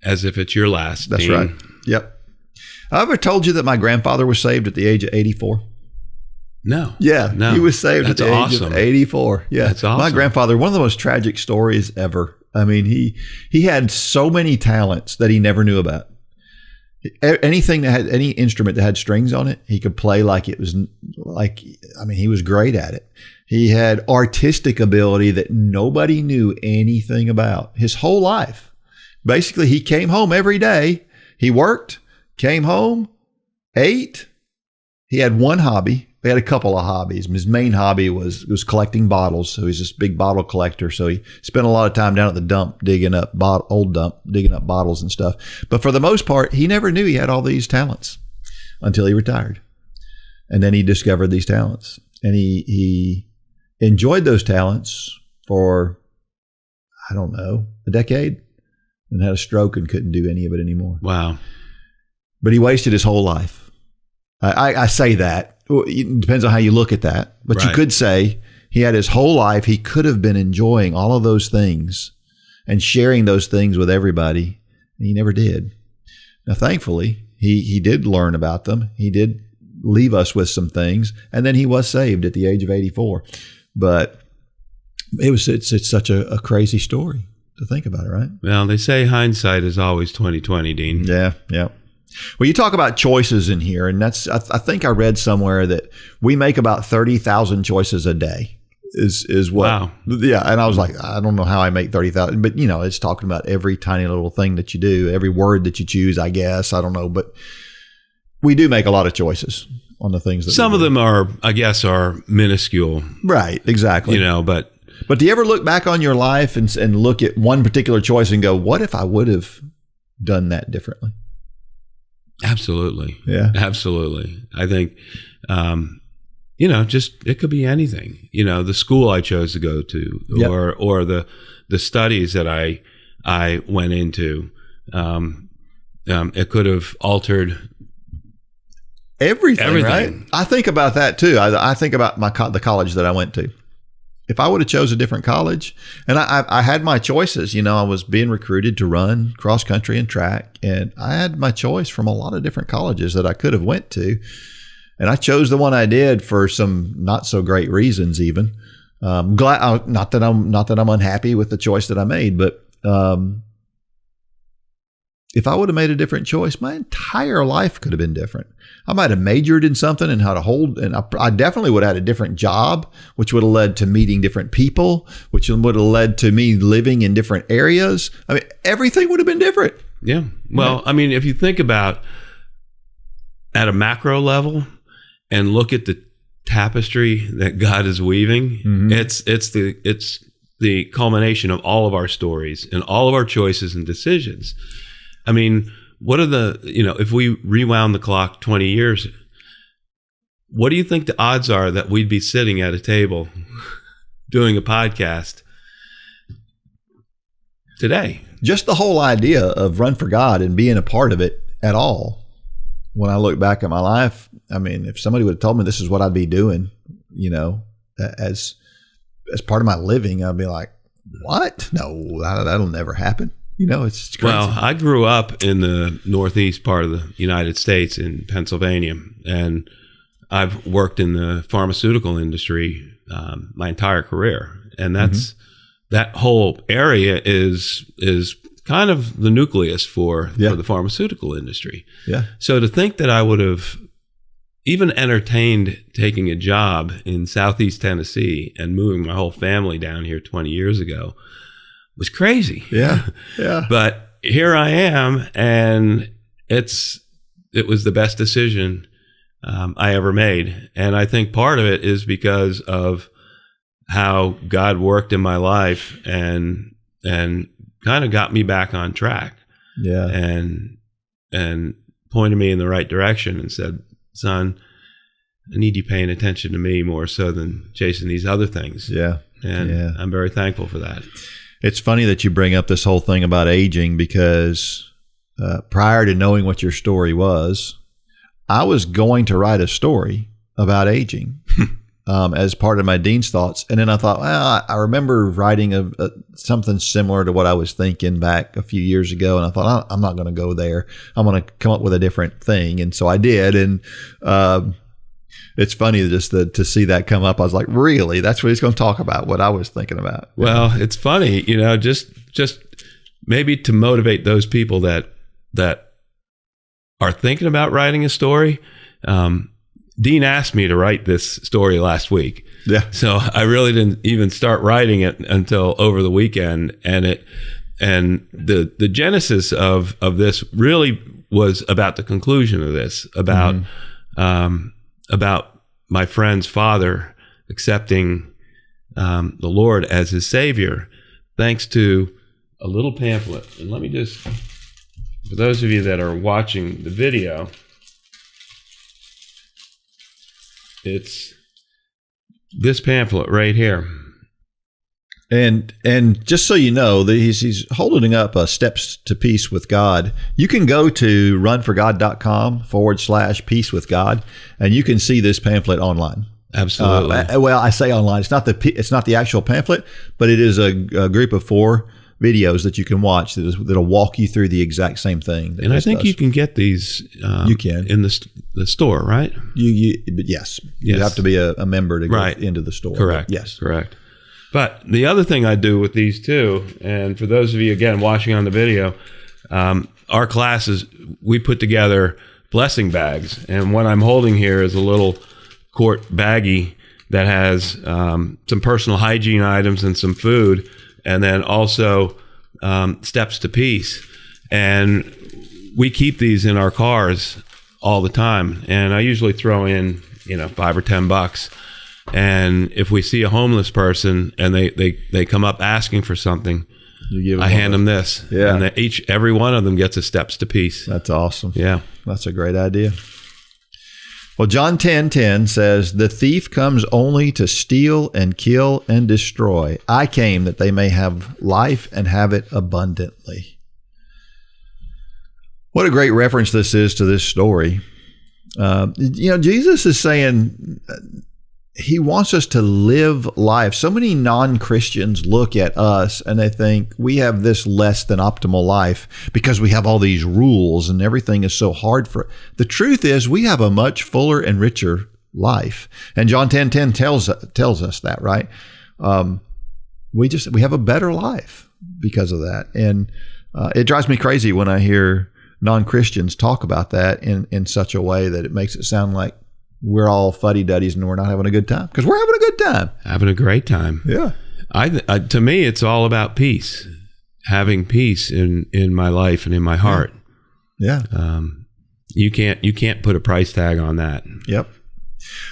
as if it's your last. That's Dean. right. Yep. I ever told you that my grandfather was saved at the age of 84? No. Yeah, no. He was saved That's at the awesome. age of 84. Yeah, That's awesome. My grandfather, one of the most tragic stories ever. I mean, he had so many talents that he never knew about. Anything that had any instrument that had strings on it, he could play like it was like, I mean, he was great at it. He had artistic ability that nobody knew anything about his whole life. Basically, he came home every day. He worked, came home, ate. He had one hobby. He had a couple of hobbies. His main hobby was collecting bottles. So he's this big bottle collector. So he spent a lot of time down at the dump digging up bottles and stuff. But for the most part, he never knew he had all these talents until he retired. And then he discovered these talents. And he enjoyed those talents for, I don't know, a decade, and had a stroke and couldn't do any of it anymore. Wow. But he wasted his whole life. I say that. It depends on how you look at that. But Right. You could say he had his whole life. He could have been enjoying all of those things and sharing those things with everybody. And he never did. Now, thankfully, he did learn about them. He did leave us with some things. And then he was saved at the age of 84. But it's such a crazy story to think about it, right? Well, they say hindsight is always 20/20, Dean. Yeah. Well, you talk about choices in here, and that's I think I read somewhere that we make about 30,000 choices a day. Is what? Wow. Yeah, and I was like, I don't know how I make 30,000, but it's talking about every tiny little thing that you do, every word that you choose. I guess I don't know, but we do make a lot of choices on the things that Some we of do. them are minuscule, Right? Exactly. but do you ever look back on your life and look at one particular choice and go, what if I would have done that differently? absolutely. Yeah. Absolutely. I think, just it could be anything. The school I chose to go to, Yep. or the studies that I went into. It could have altered Everything, right? Everything. I think about that too. I think about the college that I went to. If I would have chose a different college, and I had my choices, I was being recruited to run cross country and track, and I had my choice from a lot of different colleges that I could have went to, and I chose the one I did for some not so great reasons. Even glad, not that I'm unhappy with the choice that I made, but if I would have made a different choice, my entire life could have been different. I might have majored in something and I definitely would have had a different job, which would have led to meeting different people, which would have led to me living in different areas. I mean, everything would have been different. Yeah. Well, I mean, if you think about at a macro level and look at the tapestry that God is weaving, Mm-hmm. it's the culmination of all of our stories and all of our choices and decisions. I mean, what are if we rewound the clock 20 years, what do you think the odds are that we'd be sitting at a table doing a podcast today? Just the whole idea of Run for God and being a part of it at all. When I look back at my life, I mean, if somebody would have told me this is what I'd be doing, as part of my living, I'd be like, what? No, that'll never happen. It's crazy. Well, I grew up in the northeast part of the United States in Pennsylvania, and I've worked in the pharmaceutical industry my entire career. And that whole area is kind of the nucleus for the pharmaceutical industry. Yeah. So to think that I would have even entertained taking a job in Southeast Tennessee and moving my whole family down here 20 years ago was crazy. Yeah. Yeah. But here I am, and it was the best decision I ever made. And I think part of it is because of how God worked in my life and kind of got me back on track. Yeah. And pointed me in the right direction and said, son, I need you paying attention to me more so than chasing these other things. Yeah. And I'm very thankful for that. It's funny that you bring up this whole thing about aging, because prior to knowing what your story was, I was going to write a story about aging as part of my dean's thoughts. And then I thought, well, I remember writing something similar to what I was thinking back a few years ago. And I thought, I'm not going to go there. I'm going to come up with a different thing. And so I did. And it's funny just to see that come up. I was like, really? That's what he's going to talk about, what I was thinking about. Well, it's funny, just maybe to motivate those people that are thinking about writing a story. Dean asked me to write this story last week. Yeah. So I really didn't even start writing it until over the weekend. And the genesis of this really was about the conclusion of this, about my friend's father accepting the Lord as his Savior, thanks to a little pamphlet. And let me just, for those of you that are watching the video, it's this pamphlet right here. And just so you know, he's holding up Steps to Peace with God. You can go to runforgod.com/peace with God, and you can see this pamphlet online. Absolutely. Well, I say online. It's not the actual pamphlet, but it is a group of 4 videos that you can watch that'll walk you through the exact same thing. And I think you can get these. You can in the store, right? Yes. You have to be a member to get into the store. Correct. Yes. Correct. But the other thing I do with these too, and for those of you again watching on the video, our classes, we put together blessing bags, and what I'm holding here is a little quart baggie that has some personal hygiene items and some food, and then also Steps to Peace. And we keep these in our cars all the time, and I usually throw in $5 or $10. And if we see a homeless person and they come up asking for something, I hand them this. Yeah. And every one of them gets a Steps to Peace. That's awesome. Yeah. That's a great idea. Well, John 10:10 says, "The thief comes only to steal and kill and destroy. I came that they may have life and have it abundantly." What a great reference this is to this story. Jesus is saying he wants us to live life. So many non-Christians look at us and they think we have this less than optimal life because we have all these rules and everything is so hard for it. The truth is we have a much fuller and richer life. And John 10:10 tells us that, right? We have a better life because of that. And it drives me crazy when I hear non-Christians talk about that in such a way that it makes it sound like we're all fuddy-duddies and we're not having a good time, because we're having a good time. Having a great time. Yeah. To me, it's all about peace, having peace in my life and in my heart. Yeah. You can't put a price tag on that. Yep.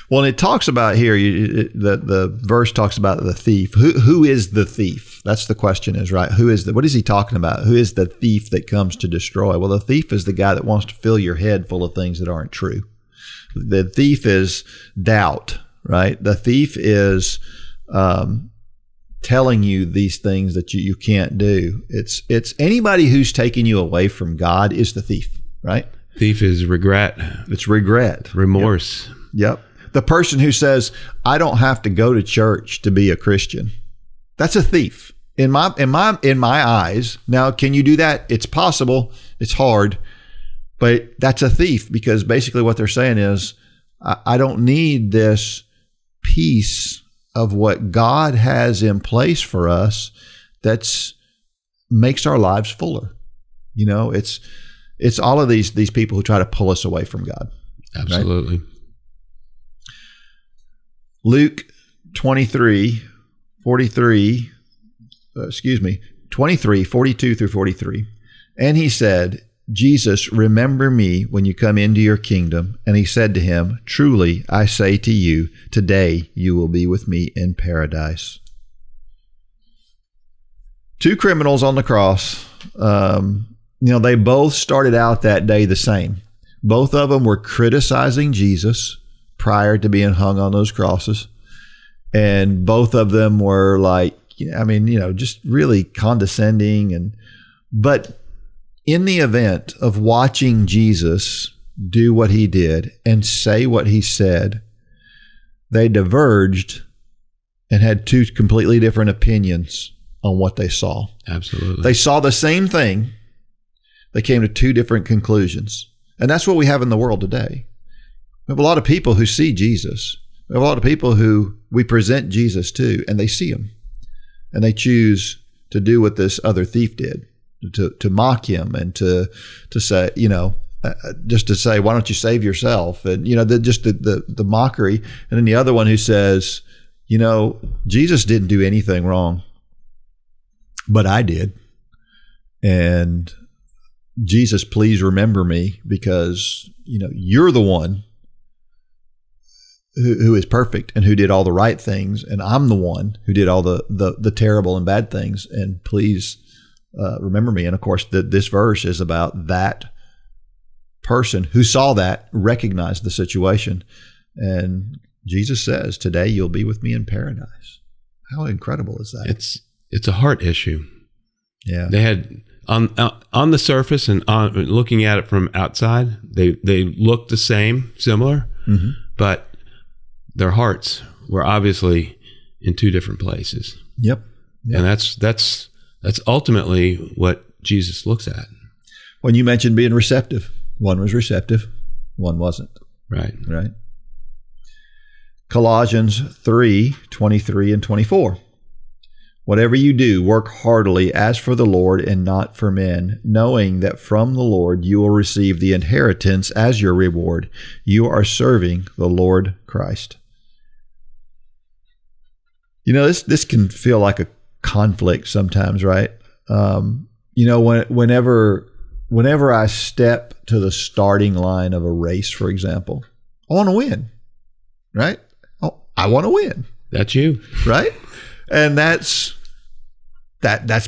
Well, and it talks about here, the verse talks about the thief. Who is the thief? That's the question is, right? What is he talking about? Who is the thief that comes to destroy? Well, the thief is the guy that wants to fill your head full of things that aren't true. The thief is doubt, right? The thief is telling you these things that you can't do. It's anybody who's taking you away from God is the thief, right? Thief is regret. It's regret. Remorse. Yep. The person who says, I don't have to go to church to be a Christian. That's a thief. In my eyes. Now, can you do that? It's possible. It's hard. But that's a thief, because basically what they're saying is, I don't need this piece of what God has in place for us that's makes our lives fuller. It's all of these people who try to pull us away from God. Absolutely. Right? Luke 23, 42 through 43. And he said, Jesus, remember me when you come into your kingdom. And he said to him, truly, I say to you, today you will be with me in paradise. 2 criminals on the cross. They both started out that day the same. Both of them were criticizing Jesus prior to being hung on those crosses. And both of them were like, just really condescending. But in the event of watching Jesus do what he did and say what he said, they diverged and had two completely different opinions on what they saw. Absolutely. They saw the same thing. They came to two different conclusions. And that's what we have in the world today. We have a lot of people who see Jesus. We have a lot of people who we present Jesus to, and they see him. And they choose to do what this other thief did, to mock him and to say, just to say, why don't you save yourself? And, the mockery. And then the other one who says, Jesus didn't do anything wrong, but I did. And Jesus, please remember me, because, you're the one who is perfect and who did all the right things. And I'm the one who did all the terrible and bad things. And please remember me. And of course, this verse is about that person who saw that, recognized the situation. And Jesus says, today you'll be with me in paradise. How incredible is that? It's a heart issue. Yeah. They had on the surface and looking at it from outside, they looked the same, similar, mm-hmm. but their hearts were obviously in two different places. Yep. And that's ultimately what Jesus looks at. When you mentioned being receptive, one was receptive, one wasn't. Right. Colossians 3:23 and 24. Whatever you do, work heartily as for the Lord and not for men, knowing that from the Lord you will receive the inheritance as your reward. You are serving the Lord Christ. This can feel like a conflict sometimes, right? Whenever I step to the starting line of a race, for example, I want to win, right? Oh, I want to win. That's you, right? And that's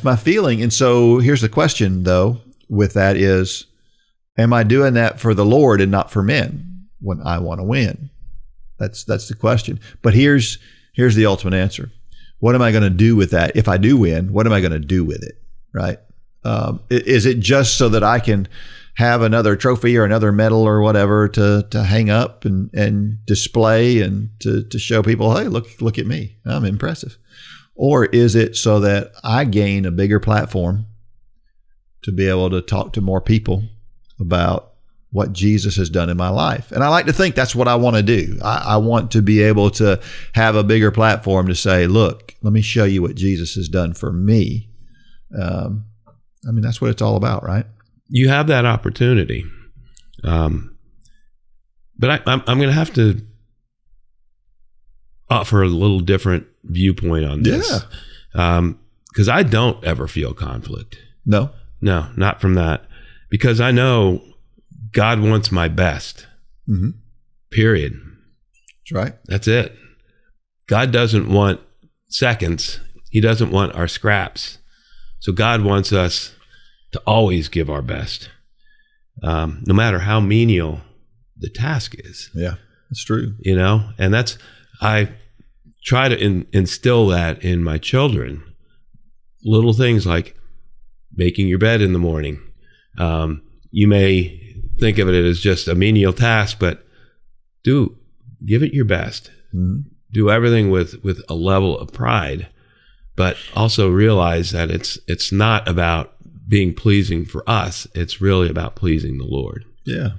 my feeling. And so here's the question, though, with that is, am I doing that for the Lord and not for men when I want to win? That's the question. But here's the ultimate answer. What am I going to do with that? If I do win, what am I going to do with it? Right? Is it just so that I can have another trophy or another medal or whatever to hang up and display and to show people, hey, look at me, I'm impressive? Or is it so that I gain a bigger platform to be able to talk to more people about what Jesus has done in my life? And I like to think that's what I want to do. I want to be able to have a bigger platform to say, look, let me show you what Jesus has done for me. That's what it's all about, right? You have that opportunity. But I'm going to have to offer a little different viewpoint on this. Yeah. Because I don't ever feel conflict. No, not from that. Because I know God wants my best. Mm-hmm. Period. That's right. That's it. God doesn't want seconds. He doesn't want our scraps. So God wants us to always give our best, no matter how menial the task is. Yeah, that's true. And I try to instill that in my children. Little things like making your bed in the morning. You may think of it as just a menial task, but give it your best. Mm-hmm. Do everything with a level of pride, but also realize that it's not about being pleasing for us. It's really about pleasing the Lord. Yeah.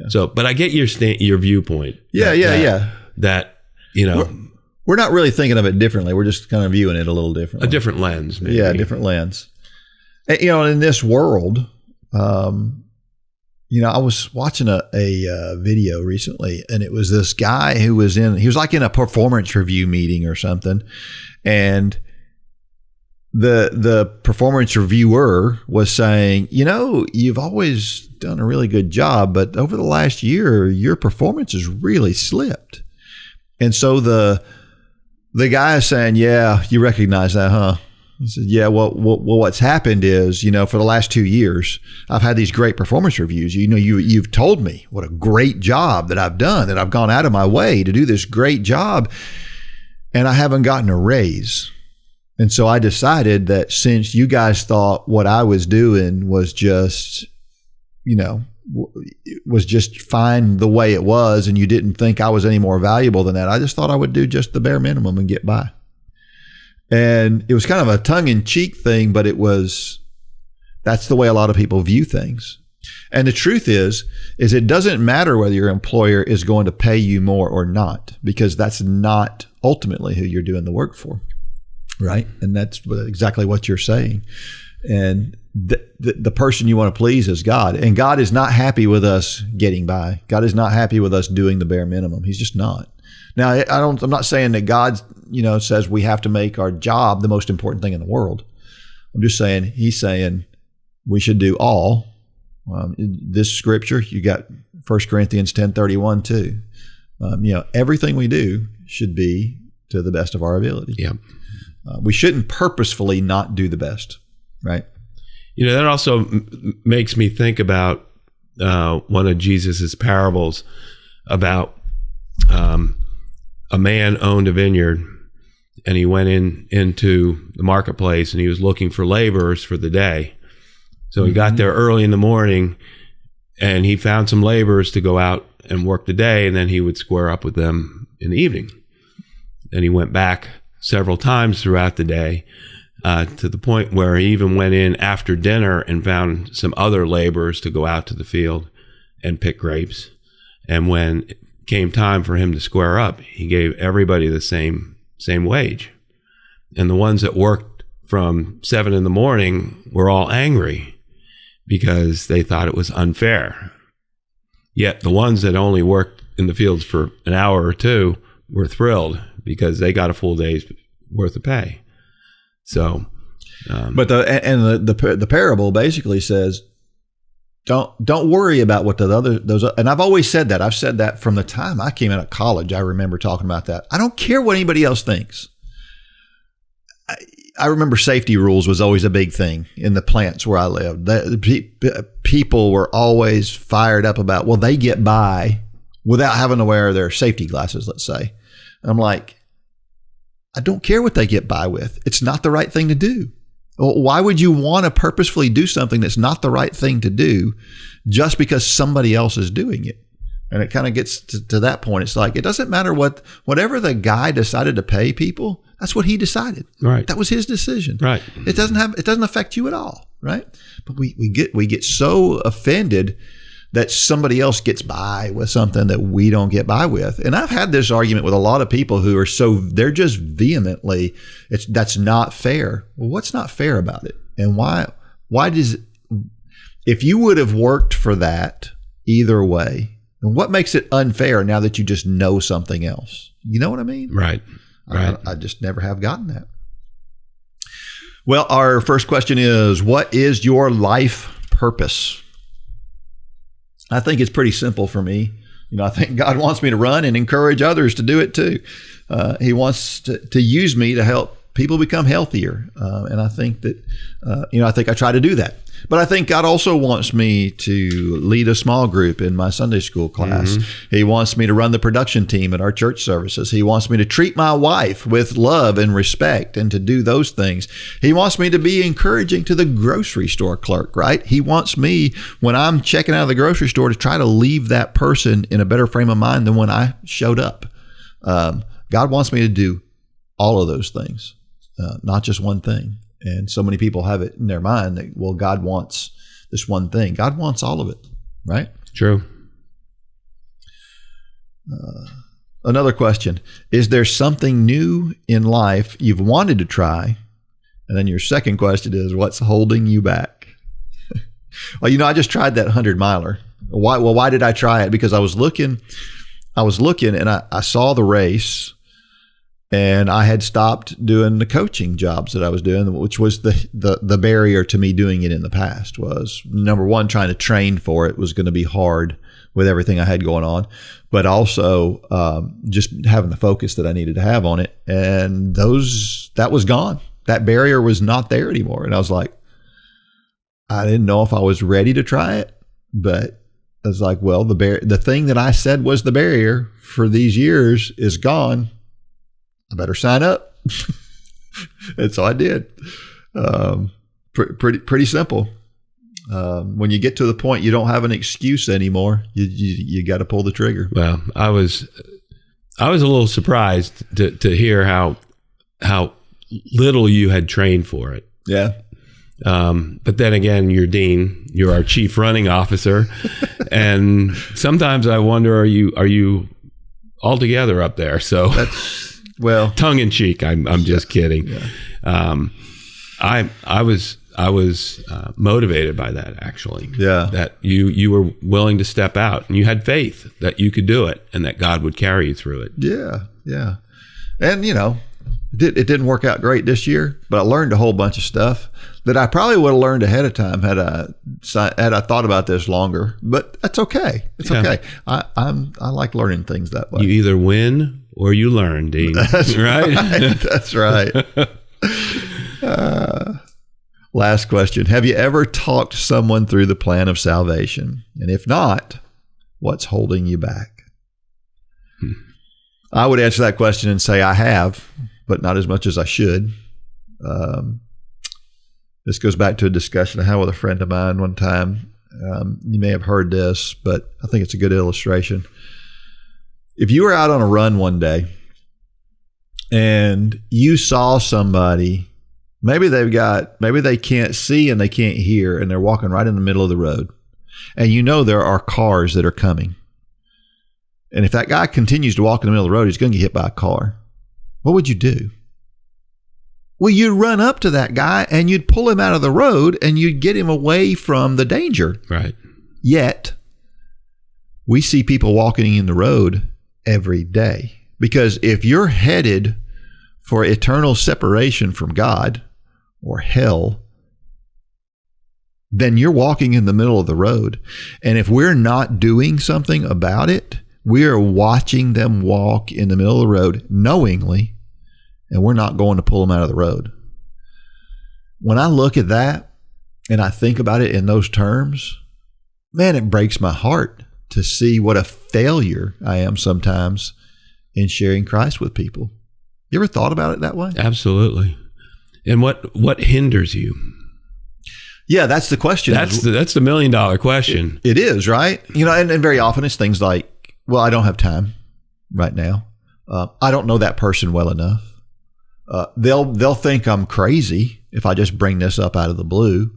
So, but I get your viewpoint. Yeah. That we're not really thinking of it differently. We're just kind of viewing it a little differently. A different lens, maybe. Yeah, a different lens. And, in this world, I was watching a video recently, and it was this guy who was like in a performance review meeting or something, and the performance reviewer was saying, you've always done a really good job, but over the last year, your performance has really slipped. And so the guy is saying, yeah, you recognize that, huh? He said, yeah, well, what's happened is, for the last 2 years, I've had these great performance reviews. You've told me what a great job that I've done, that I've gone out of my way to do this great job, and I haven't gotten a raise. And so I decided that since you guys thought what I was doing was just, was just fine the way it was, and you didn't think I was any more valuable than that, I just thought I would do just the bare minimum and get by. And it was kind of a tongue-in-cheek thing, but that's the way a lot of people view things. And the truth is it doesn't matter whether your employer is going to pay you more or not, because that's not ultimately who you're doing the work for, right? And that's exactly what you're saying. And the person you want to please is God. And God is not happy with us getting by. God is not happy with us doing the bare minimum. He's just not. Now, I'm not saying that God, says we have to make our job the most important thing in the world. I'm just saying, he's saying we should do all. This scripture, you got 1 Corinthians 10:31 too. Everything we do should be to the best of our ability. Yeah. We shouldn't purposefully not do the best, right? That also makes me think about one of Jesus's parables about a man owned a vineyard, and he went into the marketplace, and he was looking for laborers for the day. So he got there early in the morning, and he found some laborers to go out and work the day, and then he would square up with them in the evening. And he went back several times throughout the day, to the point where he even went in after dinner and found some other laborers to go out to the field and pick grapes. And when it came time for him to square up, he gave everybody the same wage. And the ones that worked from 7 in the morning were all angry because they thought it was unfair. Yet the ones that only worked in the fields for an hour or two were thrilled because they got a full day's worth of pay. So, but the parable basically says, don't worry about what those. And I've always said that. I've said that from the time I came out of college. I remember talking about that. I don't care what anybody else thinks. I remember safety rules was always a big thing in the plants where I lived. People were always fired up about, well, they get by without having to wear their safety glasses, let's say. And I'm like, I don't care what they get by with. It's not the right thing to do. Well, why would you want to purposefully do something that's not the right thing to do just because somebody else is doing it? And it kind of gets to that point. It's like, it doesn't matter whatever the guy decided to pay people, that's what he decided. Right. That was his decision. Right. It doesn't affect you at all. Right. But we get so offended that somebody else gets by with something that we don't get by with. And I've had this argument with a lot of people who are they're just vehemently, that's not fair. Well, what's not fair about it? And why if you would have worked for that either way, and what makes it unfair now that you just know something else? You know what I mean? Right. Right. I just never have gotten that. Well, our first question is, what is your life purpose? I think it's pretty simple for me. I think God wants me to run and encourage others to do it too. He wants to use me to help people become healthier. And I think that, I think I try to do that. But I think God also wants me to lead a small group in my Sunday school class. Mm-hmm. He wants me to run the production team at our church services. He wants me to treat my wife with love and respect and to do those things. He wants me to be encouraging to the grocery store clerk, right? He wants me, when I'm checking out of the grocery store, to try to leave that person in a better frame of mind than when I showed up. God wants me to do all of those things, not just one thing. And so many people have it in their mind that, well, God wants this one thing. God wants all of it, right? True. Another question. Is there something new in life you've wanted to try? And then your second question is, what's holding you back? Well, I just tried that 100-miler. Why did I try it? Because I was looking and I saw the race. And I had stopped doing the coaching jobs that I was doing, which was the barrier to me doing it in the past. Was number one, trying to train for it was going to be hard with everything I had going on, but also just having the focus that I needed to have on it. And that was gone. That barrier was not there anymore. And I was like, I didn't know if I was ready to try it, but I was like, well, the thing that I said was the barrier for these years is gone. I better sign up. And so I did. Pretty simple. When you get to the point you don't have an excuse anymore, you got to pull the trigger. Well, I was a little surprised to hear how little you had trained for it. Yeah. But then again, you're our chief running officer, and sometimes I wonder, are you altogether up there? So That's, well, tongue in cheek. I'm just kidding. Yeah. I was motivated by that, actually. Yeah. That you were willing to step out, and you had faith that you could do it, and that God would carry you through it. Yeah. Yeah. And it didn't work out great this year, but I learned a whole bunch of stuff that I probably would have learned ahead of time had I thought about this longer. But that's okay. It's okay. I like learning things that way. You either win or you learn, Dean. That's right. That's right. Last question. Have you ever talked someone through the plan of salvation? And if not, what's holding you back? I would answer that question and say I have, but not as much as I should. This goes back to a discussion I had with a friend of mine one time. You may have heard this, but I think it's a good illustration. If you were out on a run one day and you saw somebody, maybe they can't see and they can't hear, and they're walking right in the middle of the road, and there are cars that are coming. And if that guy continues to walk in the middle of the road, he's going to get hit by a car. What would you do? Well, you'd run up to that guy and you'd pull him out of the road and you'd get him away from the danger. Right. Yet, we see people walking in the road every day. Because if you're headed for eternal separation from God or hell, then you're walking in the middle of the road. And if we're not doing something about it, we are watching them walk in the middle of the road knowingly, and we're not going to pull them out of the road. When I look at that and I think about it in those terms, man, it breaks my heart to see what a failure I am sometimes in sharing Christ with people. You ever thought about it that way? Absolutely. And what hinders you? Yeah, that's the question. That's the $1 million question. It is, right? And very often it's things like, well, I don't have time right now. I don't know that person well enough. They'll think I'm crazy if I just bring this up out of the blue.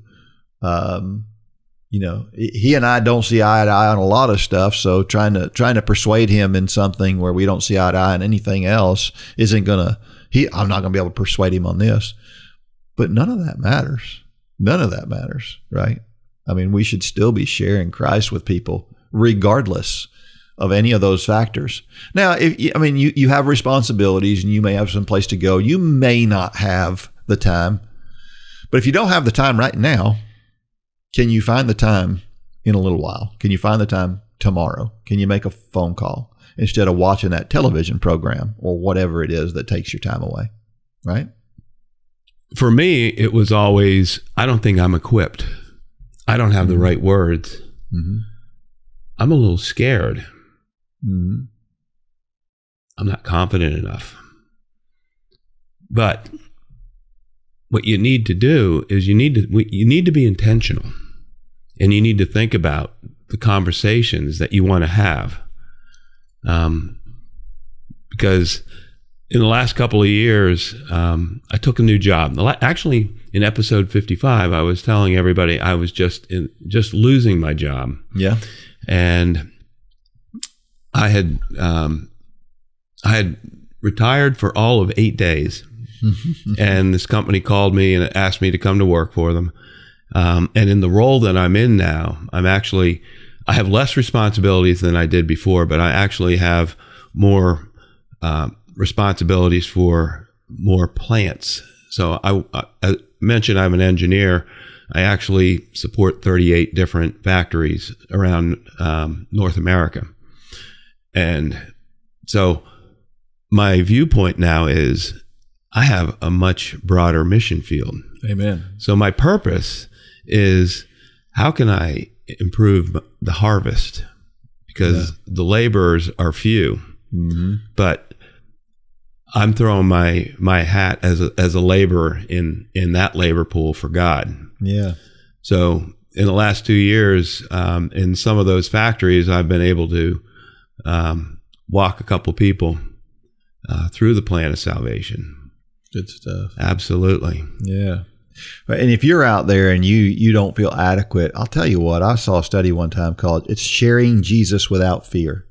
He and I don't see eye to eye on a lot of stuff. So trying to persuade him in something where we don't see eye to eye on anything else I'm not gonna be able to persuade him on this. But none of that matters. None of that matters, right? I mean, we should still be sharing Christ with people regardless of any of those factors. Now, you have responsibilities and you may have some place to go. You may not have the time. But if you don't have the time right now, can you find the time in a little while? Can you find the time tomorrow? Can you make a phone call instead of watching that television program or whatever it is that takes your time away, right? For me, it was always, I don't think I'm equipped. I don't have the right words. Mm-hmm. I'm a little scared. Mm-hmm. I'm not confident enough. But what you need to do is you need to be intentional, and you need to think about the conversations that you want to have. Because in the last couple of years, I took a new job. Actually, in episode 55, I was telling everybody I was just losing my job. Yeah, and I had retired for all of 8 days, and this company called me and asked me to come to work for them. And in the role that I'm in now, I have less responsibilities than I did before, but I actually have more responsibilities for more plants. So I mentioned I'm an engineer. I actually support 38 different factories around North America. And so my viewpoint now is I have a much broader mission field. Amen. So my purpose is, how can I improve the harvest? Because the laborers are few. Mm-hmm. But I'm throwing my hat as a laborer in that labor pool for God. Yeah. So in the last 2 years, in some of those factories, I've been able to walk a couple people through the plan of salvation. Good stuff. Absolutely. Yeah. And if you're out there and you don't feel adequate, I'll tell you what, I saw a study one time called It's Sharing Jesus Without Fear.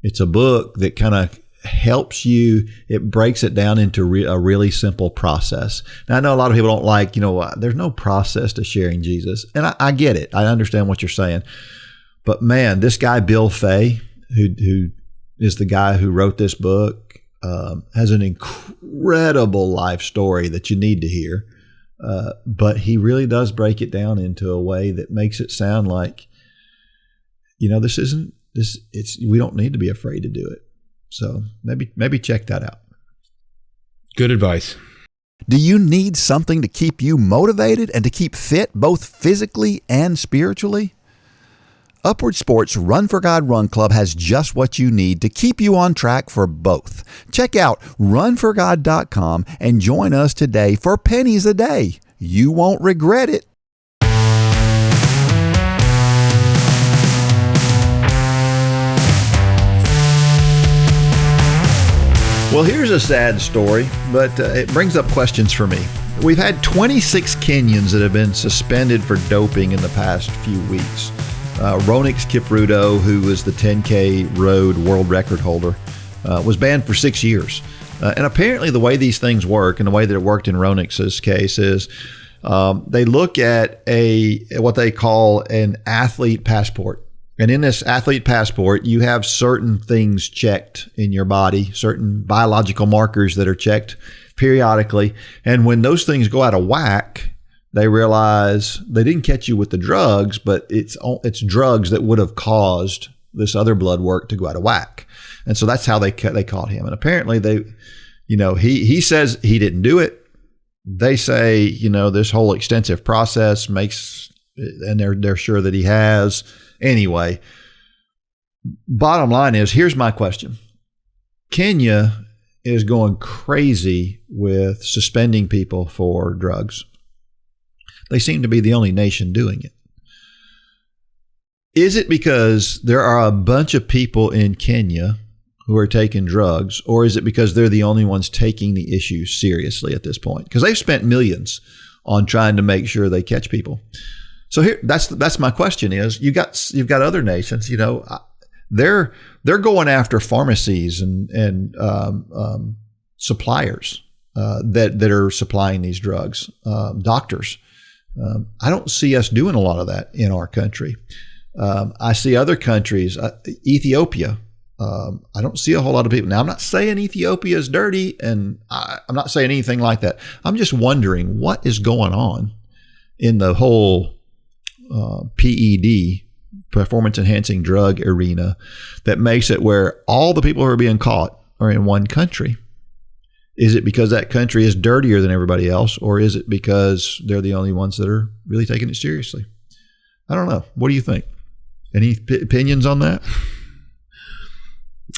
It's a book that kind of helps you. It breaks it down into a really simple process. Now, I know a lot of people don't like, there's no process to sharing Jesus. And I get it. I understand what you're saying. But man, this guy, Bill Fay, who is the guy who wrote this book, has an incredible life story that you need to hear. But he really does break it down into a way that makes it sound like, we don't need to be afraid to do it. So maybe check that out. Good advice. Do you need something to keep you motivated and to keep fit both physically and spiritually? Upward Sports Run for God Run Club has just what you need to keep you on track for both. Check out runforgod.com and join us today for pennies a day. You won't regret it. Well, here's a sad story, but it brings up questions for me. We've had 26 Kenyans that have been suspended for doping in the past few weeks. Ronix Kipruto, who was the 10K road world record holder, was banned for 6 years. And apparently the way these things work, and the way that it worked in Ronix's case, is they look at what they call an athlete passport. And in this athlete passport, you have certain things checked in your body, certain biological markers that are checked periodically. And when those things go out of whack, they realize they didn't catch you with the drugs, but it's drugs that would have caused this other blood work to go out of whack. And so that's how they caught him. And apparently he says he didn't do it. They say, this whole extensive process and they're sure that he has. Anyway, bottom line is, here's my question. Kenya is going crazy with suspending people for drugs. They seem to be the only nation doing it. Is it because there are a bunch of people in Kenya who are taking drugs, or is it because they're the only ones taking the issue seriously at this point? Because they've spent millions on trying to make sure they catch people. So here, that's my question is, you've got other nations, they're going after pharmacies and suppliers that are supplying these drugs, doctors. I don't see us doing a lot of that in our country. I see other countries, Ethiopia. I don't see a whole lot of people. Now, I'm not saying Ethiopia is dirty, and I'm not saying anything like that. I'm just wondering what is going on in the whole PED, performance enhancing drug arena, that makes it where all the people who are being caught are in one country. Is it because that country is dirtier than everybody else, or is it because they're the only ones that are really taking it seriously? I don't know. What do you think? Any opinions on that?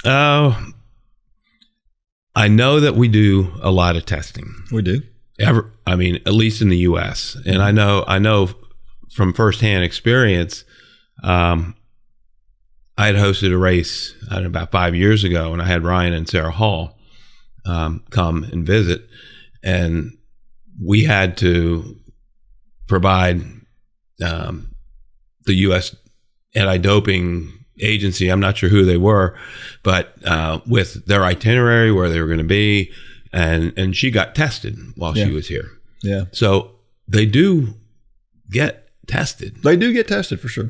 I know that we do a lot of testing. We do. At least in the U.S. And I know from firsthand experience, I had hosted a race about 5 years ago, and I had Ryan and Sarah Hall come and visit, and we had to provide the U.S. anti-doping agency, I'm not sure who they were, but with their itinerary, where they were going to be, and she got tested while she was here. Yeah. So they do get tested. They do get tested for sure.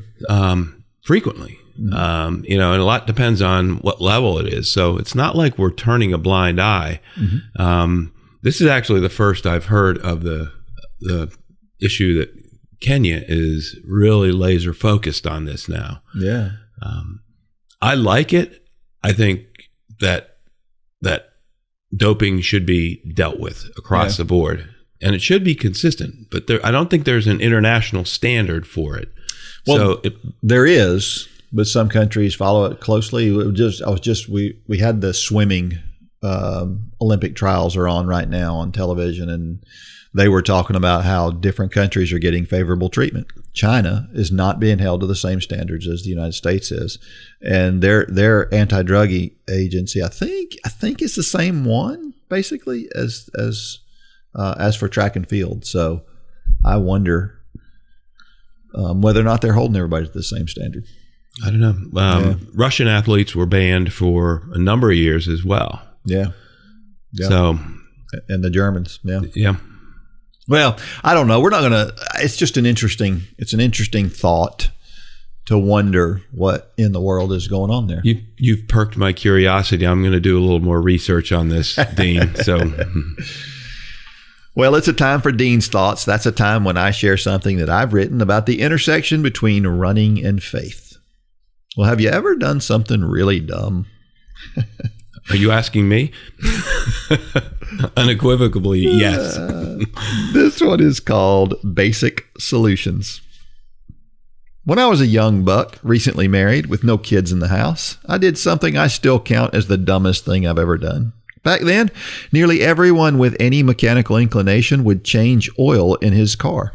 Frequently. And a lot depends on what level it is. So it's not like we're turning a blind eye. Mm-hmm. This is actually the first I've heard of the issue that Kenya is really laser focused on this now. Yeah. I like it. I think that doping should be dealt with across the board, and it should be consistent. But I don't think there's an international standard for it. Well, there is, but some countries follow it closely. We had the swimming Olympic trials are on right now on television, and they were talking about how different countries are getting favorable treatment. China is not being held to the same standards as the United States is, and their anti-drug agency, I think it's the same one basically as for track and field. So I wonder whether or not they're holding everybody to the same standard. I don't know. Russian athletes were banned for a number of years as well. Yeah. So, and the Germans. Yeah. Well, I don't know. We're not going to, it's just an interesting thought to wonder what in the world is going on there. You've perked my curiosity. I'm going to do a little more research on this, Dean. So, well, it's a time for Dean's Thoughts. That's a time when I share something that I've written about the intersection between running and faith. Well, have you ever done something really dumb? Are you asking me? Unequivocally, yes. This one is called Basic Solutions. When I was a young buck, recently married, with no kids in the house, I did something I still count as the dumbest thing I've ever done. Back then, nearly everyone with any mechanical inclination would change oil in his car.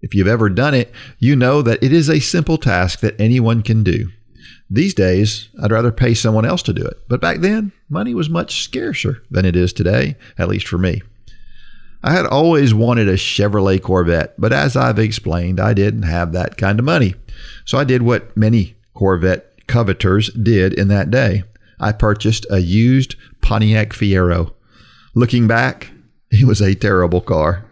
If you've ever done it, you know that it is a simple task that anyone can do. These days, I'd rather pay someone else to do it. But back then, money was much scarcer than it is today, at least for me. I had always wanted a Chevrolet Corvette, but as I've explained, I didn't have that kind of money. So I did what many Corvette coveters did in that day. I purchased a used Pontiac Fiero. Looking back, it was a terrible car.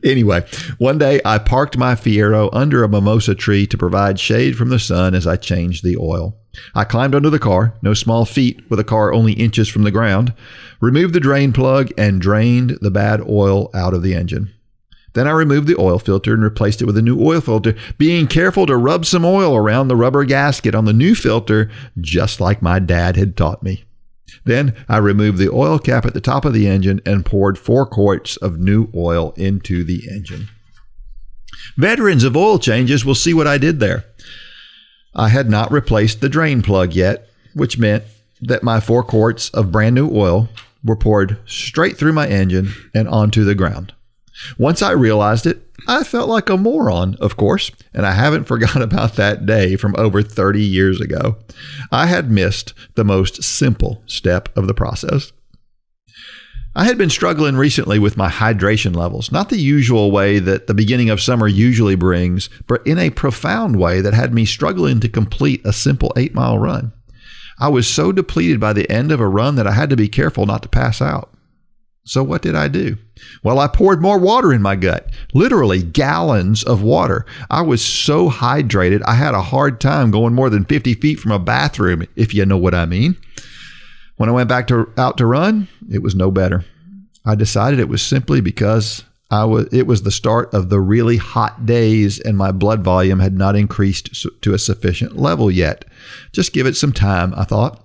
Anyway, one day I parked my Fiero under a mimosa tree to provide shade from the sun as I changed the oil. I climbed under the car, no small feat with a car only inches from the ground, removed the drain plug, and drained the bad oil out of the engine. Then I removed the oil filter and replaced it with a new oil filter, being careful to rub some oil around the rubber gasket on the new filter, just like my dad had taught me. Then I removed the oil cap at the top of the engine and poured 4 quarts of new oil into the engine. Veterans of oil changes will see what I did there. I had not replaced the drain plug yet, which meant that my 4 quarts of brand new oil were poured straight through my engine and onto the ground. Once I realized it, I felt like a moron, of course, and I haven't forgotten about that day from over 30 years ago. I had missed the most simple step of the process. I had been struggling recently with my hydration levels, not the usual way that the beginning of summer usually brings, but in a profound way that had me struggling to complete a simple 8-mile run. I was so depleted by the end of a run that I had to be careful not to pass out. So what did I do? Well, I poured more water in my gut, literally gallons of water. I was so hydrated, I had a hard time going more than 50 feet from a bathroom, if you know what I mean. When I went back out to run, it was no better. I decided it was simply because it was the start of the really hot days and my blood volume had not increased to a sufficient level yet. Just give it some time, I thought.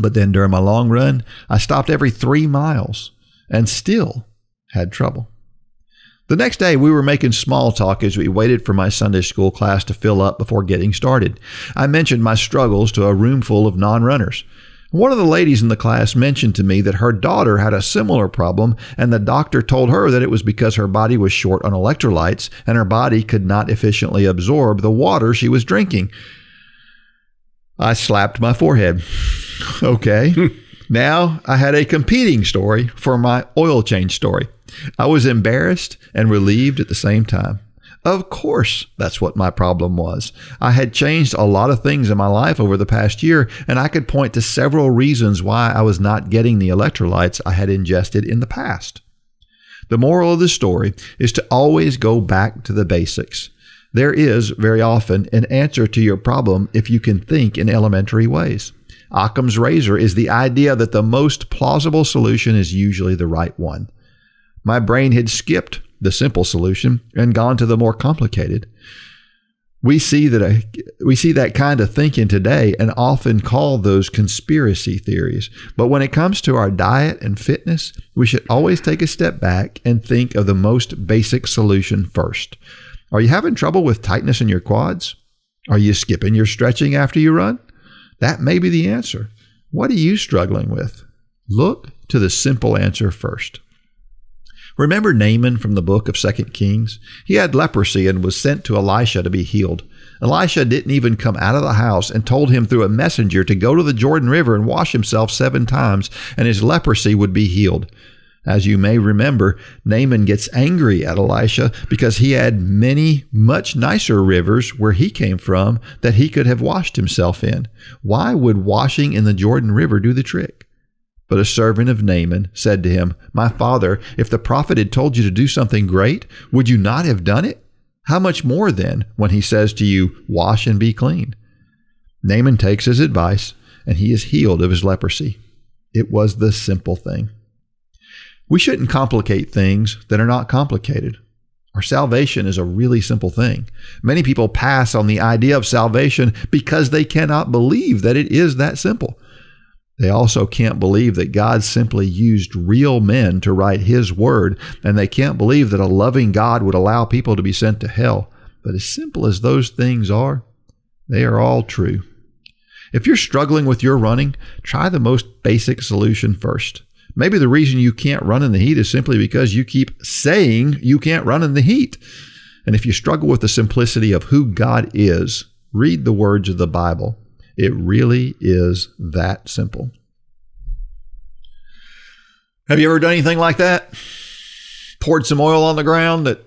But then during my long run, I stopped every 3 miles. And still had trouble. The next day, we were making small talk as we waited for my Sunday school class to fill up before getting started. I mentioned my struggles to a room full of non-runners. One of the ladies in the class mentioned to me that her daughter had a similar problem, and the doctor told her that it was because her body was short on electrolytes and her body could not efficiently absorb the water she was drinking. I slapped my forehead. Okay. Now I had a competing story for my oil change story. I was embarrassed and relieved at the same time. Of course, that's what my problem was. I had changed a lot of things in my life over the past year, and I could point to several reasons why I was not getting the electrolytes I had ingested in the past. The moral of the story is to always go back to the basics. There is, very often, an answer to your problem if you can think in elementary ways. Occam's razor is the idea that the most plausible solution is usually the right one. My brain had skipped the simple solution and gone to the more complicated. We see that kind of thinking today and often call those conspiracy theories. But when it comes to our diet and fitness, we should always take a step back and think of the most basic solution first. Are you having trouble with tightness in your quads? Are you skipping your stretching after you run? That may be the answer. What are you struggling with? Look to the simple answer first. Remember Naaman from the book of 2 Kings? He had leprosy and was sent to Elisha to be healed. Elisha didn't even come out of the house and told him through a messenger to go to the Jordan River and wash himself 7 times, and his leprosy would be healed. As you may remember, Naaman gets angry at Elisha because he had many much nicer rivers where he came from that he could have washed himself in. Why would washing in the Jordan River do the trick? But a servant of Naaman said to him, "My father, if the prophet had told you to do something great, would you not have done it? How much more then when he says to you, 'Wash and be clean'?" Naaman takes his advice, and he is healed of his leprosy. It was the simple thing. We shouldn't complicate things that are not complicated. Our salvation is a really simple thing. Many people pass on the idea of salvation because they cannot believe that it is that simple. They also can't believe that God simply used real men to write His word, and they can't believe that a loving God would allow people to be sent to hell. But as simple as those things are, they are all true. If you're struggling with your running, try the most basic solution first. Maybe the reason you can't run in the heat is simply because you keep saying you can't run in the heat. And if you struggle with the simplicity of who God is, read the words of the Bible. It really is that simple. Have you ever done anything like that? Poured some oil on the ground that...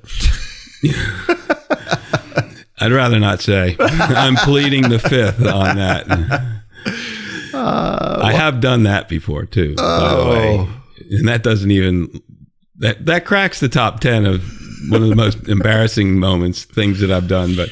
I'd rather not say. I'm pleading the fifth on that. I have done that before too, by the way. And that doesn't even, that cracks the top 10 of one of the most embarrassing things that I've done. But,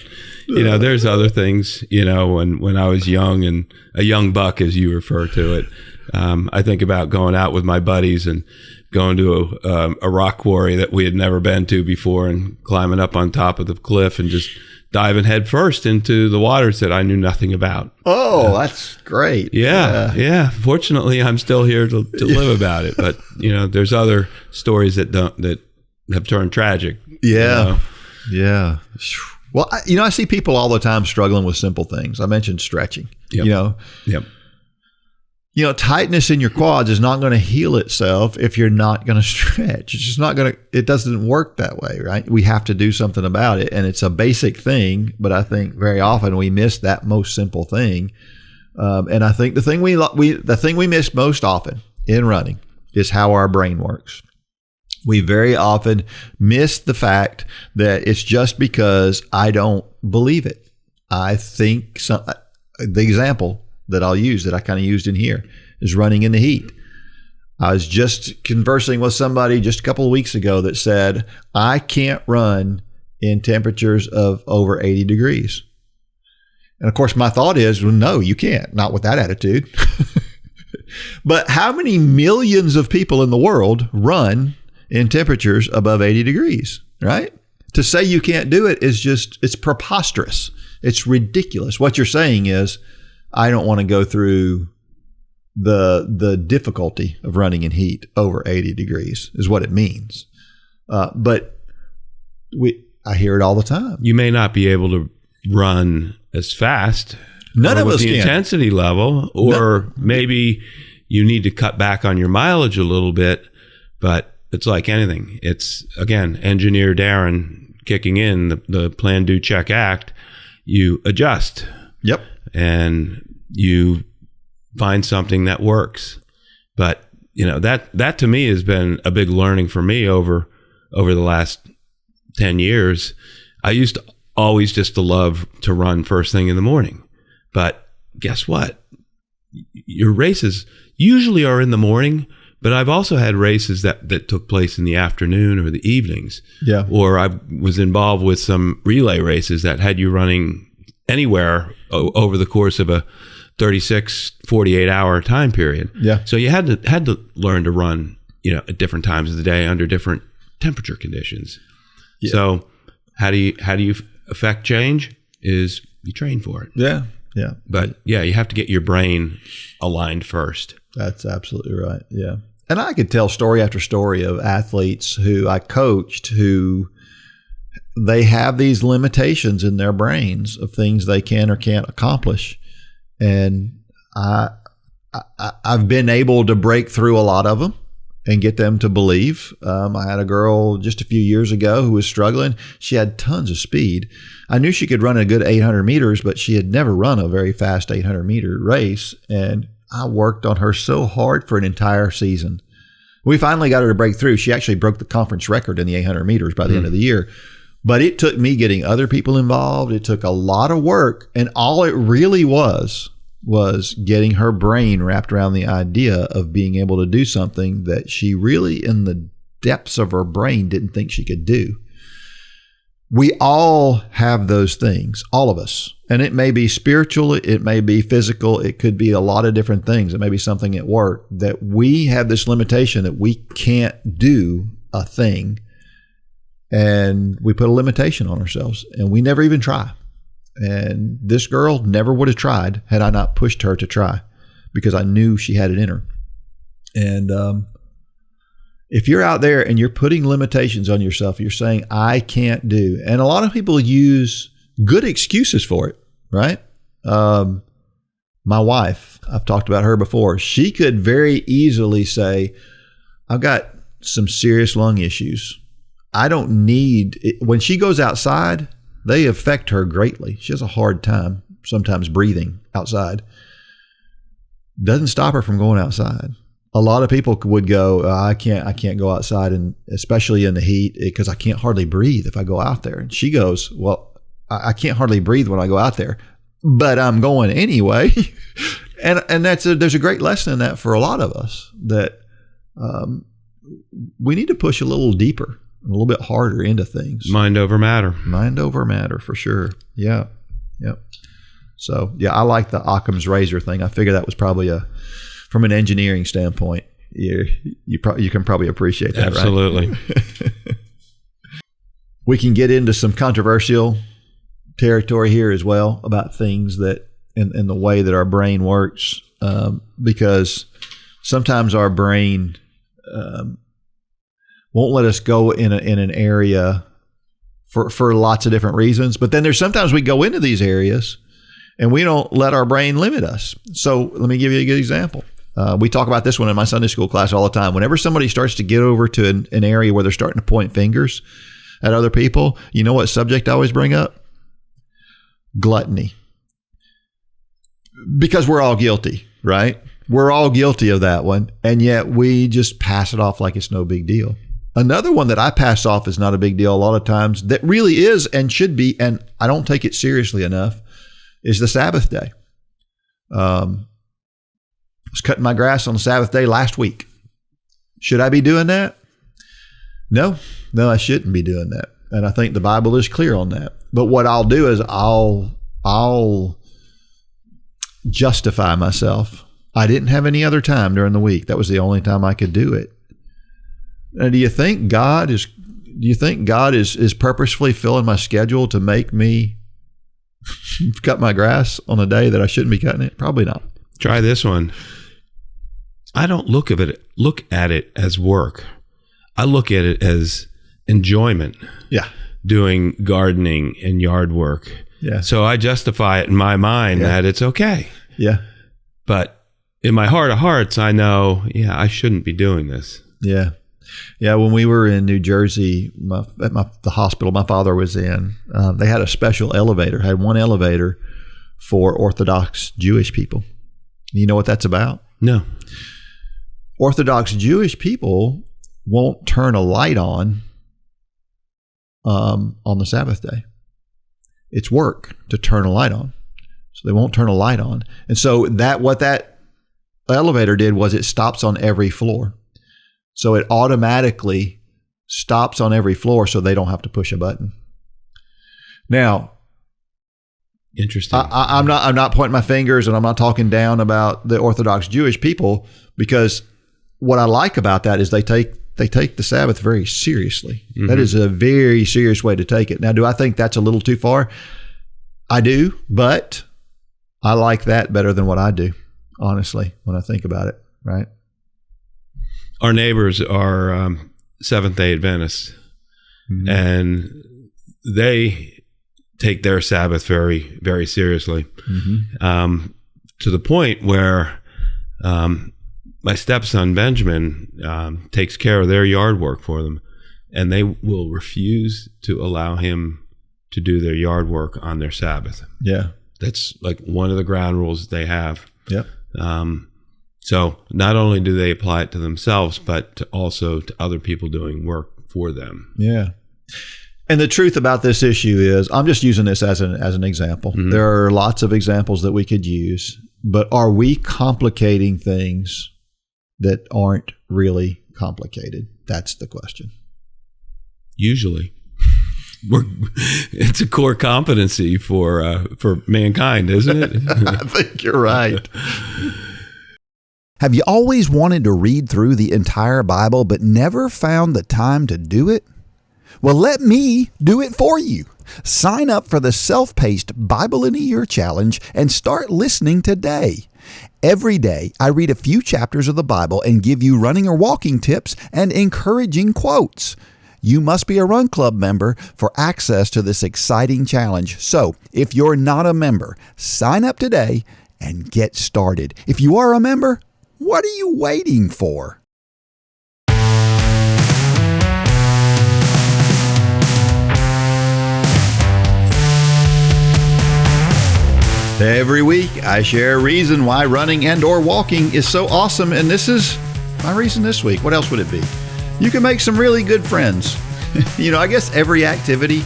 there's other things, when I was young and a young buck, as you refer to it, I think about going out with my buddies and going to a rock quarry that we had never been to before and climbing up on top of the cliff and just diving head first into the waters that I knew nothing about. Oh, that's great. Yeah. Fortunately, I'm still here to live about it. But, there's other stories that have turned tragic. Yeah. Yeah. Well, I see people all the time struggling with simple things. I mentioned stretching. Yep. Tightness in your quads is not going to heal itself if you're not going to stretch. It's just not going to, it doesn't work that way, right? We have to do something about it. And it's a basic thing, but I think very often we miss that most simple thing. And I think the thing we miss most often in running is how our brain works. We very often miss the fact that it's just because I don't believe it. I think the example that I'll use that I kind of used in here is running in the heat. I was just conversing with somebody just a couple of weeks ago that said, I can't run in temperatures of over 80 degrees. And of course, my thought is, well, no, you can't, not with that attitude. But how many millions of people in the world run in temperatures above 80 degrees, right? To say you can't do it is just, it's preposterous. It's ridiculous. What you're saying is, I don't want to go through the difficulty of running in heat over 80 degrees is what it means. But I hear it all the time. You may not be able to run as fast. None of us can. The intensity level, or maybe you need to cut back on your mileage a little bit, but it's like anything. It's, again, engineer Darren kicking in the plan, do, check, act. You adjust. Yep. And you find something that works. But, that to me has been a big learning for me over the last 10 years. I used to always just to love to run first thing in the morning. But guess what? Your races usually are in the morning, but I've also had races that took place in the afternoon or the evenings. Yeah. Or I was involved with some relay races that had you running anywhere over the course of a 36, 48 hour time period. Yeah. So you had to learn to run, at different times of the day under different temperature conditions. Yeah. So how do you affect change? Is you train for it. Yeah. Yeah. But you have to get your brain aligned first. That's absolutely right. Yeah. And I could tell story after story of athletes who I coached who they have these limitations in their brains of things they can or can't accomplish. And I I've been able to break through a lot of them and get them to believe. I had a girl just a few years ago who was struggling. She had tons of speed. I knew she could run a good 800 meters, but she had never run a very fast 800 meter race. And I worked on her so hard for an entire season. We finally got her to break through. She actually broke the conference record in the 800 meters by the end of the year. But it took me getting other people involved. It took a lot of work. And all it really was getting her brain wrapped around the idea of being able to do something that she really, in the depths of her brain, didn't think she could do. We all have those things, all of us. And it may be spiritual, it may be physical, it could be a lot of different things. It may be something at work that we have this limitation that we can't do a thing. And we put a limitation on ourselves and we never even try. And this girl never would have tried had I not pushed her to try, because I knew she had it in her. And if you're out there and you're putting limitations on yourself, you're saying, I can't do. And a lot of people use good excuses for it, right? My wife, I've talked about her before. She could very easily say, I've got some serious lung issues. I don't need it. When she goes outside, they affect her greatly. She has a hard time sometimes breathing outside. Doesn't stop her from going outside. A lot of people would go, I can't go outside, and especially in the heat, because I can't hardly breathe if I go out there. And she goes, well, I can't hardly breathe when I go out there, but I'm going anyway. and there's a great lesson in that for a lot of us, that we need to push a little deeper, a little bit harder into things. Mind over matter. Mind over matter, for sure. Yeah. Yep. So, yeah, I like the Occam's razor thing. I figure that was probably from an engineering standpoint, you can probably appreciate that, absolutely. Right? We can get into some controversial territory here as well about things that in the way that our brain works, because sometimes our brain won't let us go in an area for lots of different reasons. But then there's sometimes we go into these areas and we don't let our brain limit us. So let me give you a good example. We talk about this one in my Sunday school class all the time. Whenever somebody starts to get over to an area where they're starting to point fingers at other people, you know what subject I always bring up? Gluttony. Because we're all guilty, right? We're all guilty of that one, and yet we just pass it off like it's no big deal. Another one that I pass off as not a big deal a lot of times, that really is and should be, and I don't take it seriously enough, is the Sabbath day. I was cutting my grass on the Sabbath day last week. Should I be doing that? No, I shouldn't be doing that. And I think the Bible is clear on that. But what I'll do is I'll justify myself. I didn't have any other time during the week. That was the only time I could do it. Now, do you think God is purposefully filling my schedule to make me cut my grass on a day that I shouldn't be cutting it? Probably not. Try this one. I don't look at it as work. I look at it as enjoyment. Yeah. Doing gardening and yard work. Yeah. So I justify it in my mind that it's okay. Yeah. But in my heart of hearts, I know, I shouldn't be doing this. Yeah. Yeah. When we were in New Jersey, the hospital my father was in, they had a special elevator, had one elevator for Orthodox Jewish people. You know what that's about? No. Orthodox Jewish people won't turn a light on the Sabbath day. It's work to turn a light on. So they won't turn a light on. And so what that elevator did was it stops on every floor. So it automatically stops on every floor so they don't have to push a button. Now, interesting. I'm not pointing my fingers and I'm not talking down about the Orthodox Jewish people, because what I like about that is they take the Sabbath very seriously. Mm-hmm. That is a very serious way to take it. Now, do I think that's a little too far? I do, but I like that better than what I do, honestly, when I think about it, right? Our neighbors are Seventh-day Adventists, mm-hmm. and they take their Sabbath very, very seriously, mm-hmm. To the point where My stepson Benjamin takes care of their yard work for them, and they will refuse to allow him to do their yard work on their Sabbath. Yeah. That's like one of the ground rules they have. Yep. So not only do they apply it to themselves, but also to other people doing work for them. Yeah. And the truth about this issue is, I'm just using this as an example. Mm-hmm. There are lots of examples that we could use, but are we complicating things that aren't really complicated? That's the question. Usually. It's a core competency for mankind, isn't it? I think you're right. Have you always wanted to read through the entire Bible but never found the time to do it? Well, let me do it for you. Sign up for the self-paced Bible in a Year Challenge and start listening today. Every day, I read a few chapters of the Bible and give you running or walking tips and encouraging quotes. You must be a Run Club member for access to this exciting challenge. So, if you're not a member, sign up today and get started. If you are a member, what are you waiting for? Every week, I share a reason why running and or walking is so awesome, and this is my reason this week. What else would it be? You can make some really good friends. I guess every activity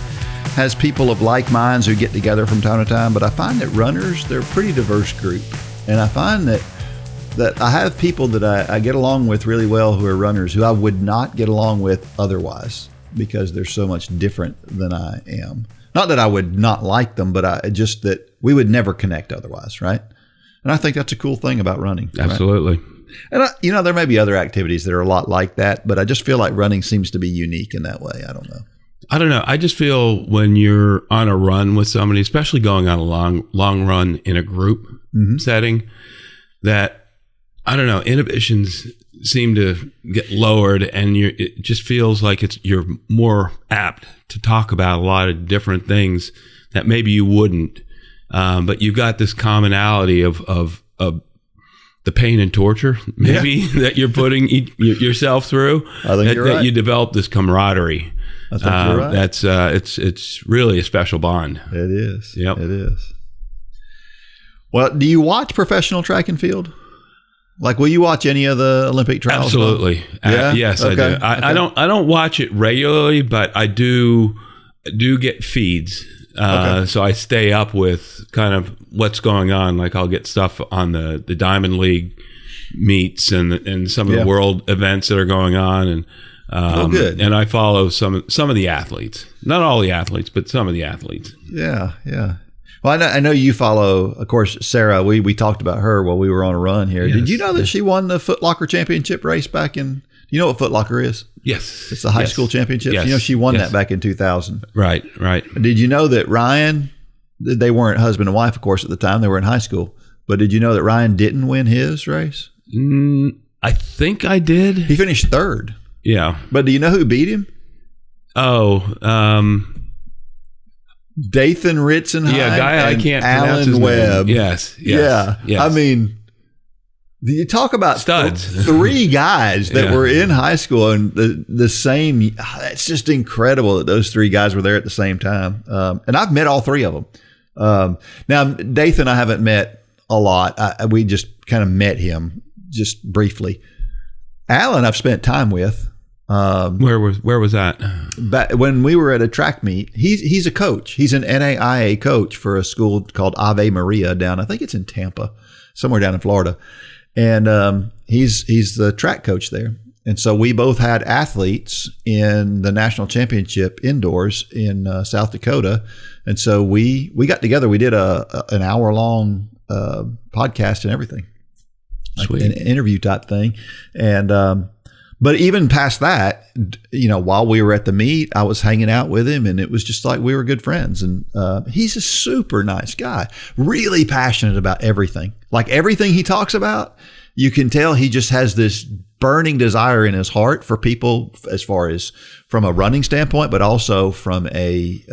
has people of like minds who get together from time to time, but I find that runners, they're a pretty diverse group. And I find that I have people that I get along with really well who are runners who I would not get along with otherwise because they're so much different than I am. Not that I would not like them, but just that we would never connect otherwise, right? And I think that's a cool thing about running. Absolutely. Right? And there may be other activities that are a lot like that, but I just feel like running seems to be unique in that way. I don't know. I just feel when you're on a run with somebody, especially going on a long run in a group setting, that, I don't know, inhibitions seem to get lowered, and it just feels like you're more apt to talk about a lot of different things that maybe you wouldn't. But you've got this commonality of the pain and torture, maybe, that you're putting yourself through. I think you're right. That you develop this camaraderie. I think you're right. That's it's really a special bond. It is. Yep. It is. Well, do you watch professional track and field? Like, will you watch any of the Olympic trials? Absolutely. Yes, okay. I do. I don't watch it regularly, but I do get feeds. So I stay up with kind of what's going on. Like, I'll get stuff on the Diamond League meets and some of the world events that are going on, and good. And I follow some of the athletes. Not all the athletes, but some of the athletes. Yeah. Well, I know you follow, of course, Sarah. We talked about her while we were on a run here. Yes. Did you know that she won the Foot Locker Championship race back in? Do you know what Foot Locker is? Yes. It's the high school championship. Yes. She won that back in 2000. Right. Did you know that Ryan, they weren't husband and wife, of course, at the time. They were in high school. But did you know that Ryan didn't win his race? I think I did. He finished third. Yeah. But do you know who beat him? Dathan Ritzenheim, a guy I can't pronounce his Alan Webb. Name. Yes. I mean, you talk about studs. Three guys that were in high school and the same. It's just incredible that those three guys were there at the same time. And I've met all three of them. Now, Dathan, I haven't met a lot. We just kind of met him just briefly. Alan, I've spent time with. Where was that? Back when we were at a track meet. He's a coach. He's an NAIA coach for a school called Ave Maria down. I think it's in Tampa, somewhere down in Florida, and he's the track coach there. And so we both had athletes in the national championship indoors in South Dakota, and so we got together. We did an hour-long podcast and everything, like an interview type thing, and. But even past that, while we were at the meet, I was hanging out with him, and it was just like we were good friends. And he's a super nice guy, really passionate about everything. Like everything he talks about, you can tell he just has this burning desire in his heart for people, as far as from a running standpoint, but also from a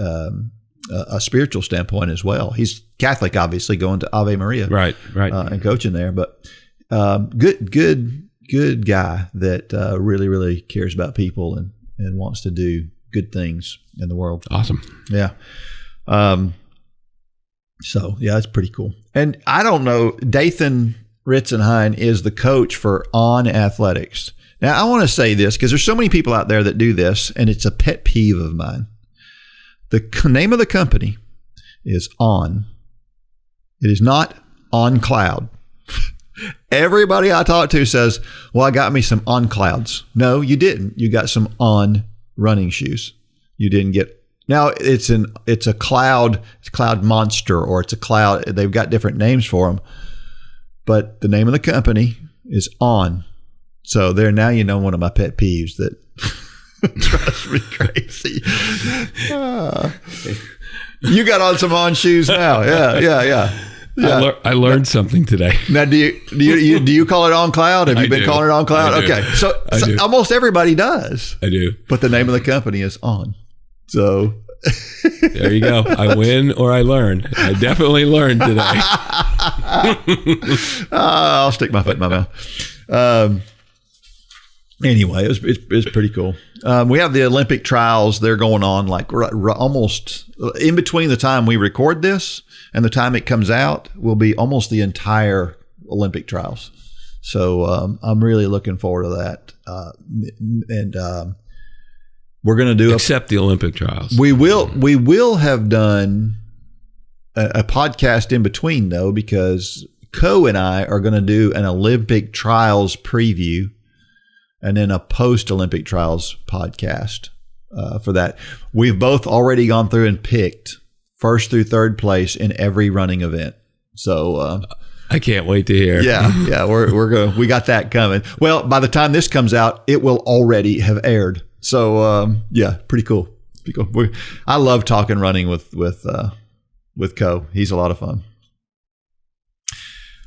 spiritual standpoint as well. He's Catholic, obviously, going to Ave Maria, right, and coaching there, but. Good guy that really, really cares about people and wants to do good things in the world. Awesome. Yeah. So, yeah, that's pretty cool. And I don't know, Dathan Ritzenhein is the coach for On Athletics. Now, I want to say this because there's so many people out there that do this, and it's a pet peeve of mine. The name of the company is On. It is not On Cloud. Everybody I talk to says, well, I got me some On Clouds. No, you didn't. You got some On running shoes. You didn't get. Now it's a Cloud, it's Cloud Monster, or it's a Cloud. They've got different names for them, but the name of the company is On. So there, now you know one of my pet peeves that drives me crazy. You got on some On shoes now. Yeah. I learned something today. Now, do you call it On Cloud? Have you been calling it On Cloud? Okay, so almost everybody does. I do. But the name of the company is On. So there you go. I win or I learn. I definitely learned today. I'll stick my foot in my mouth. Anyway, it's pretty cool. We have the Olympic trials. They're going on like almost in between the time we record this and the time it comes out will be almost the entire Olympic trials. So I'm really looking forward to that. We're going to do except the Olympic trials. We will have done a podcast in between though, because Co and I are going to do an Olympic trials preview and then a post-Olympic trials podcast for that. We've both already gone through and picked first through third place in every running event. So I can't wait to hear. Yeah, we got that coming. Well, by the time this comes out, it will already have aired. So yeah, pretty cool. I love talking running with Co. He's a lot of fun.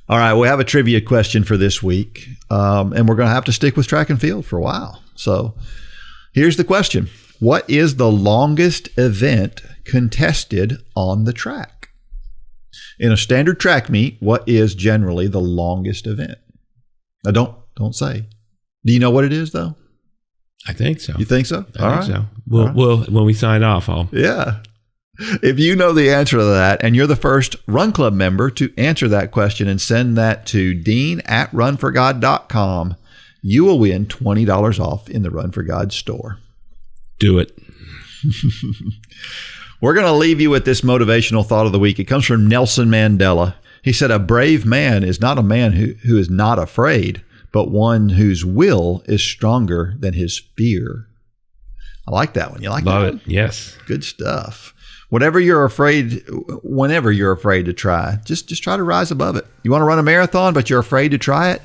All right, we have a trivia question for this week, and we're going to have to stick with track and field for a while. So here's the question. What is the longest event contested on the track? In a standard track meet, what is generally the longest event? Now, don't say. Do you know what it is, though? I think so. You think so? I think so. We'll when we sign off, Yeah. If you know the answer to that and you're the first Run Club member to answer that question and send that to dean@runforgod.com, you will win $20 off in the Run for God store. Do it. We're going to leave you with this motivational thought of the week. It comes from Nelson Mandela. He said, a brave man is not a man who is not afraid, but one whose will is stronger than his fear. I like that one. You like that one? Love it. Yes. Good stuff. Whenever you're afraid to try, just try to rise above it. You want to run a marathon, but you're afraid to try it?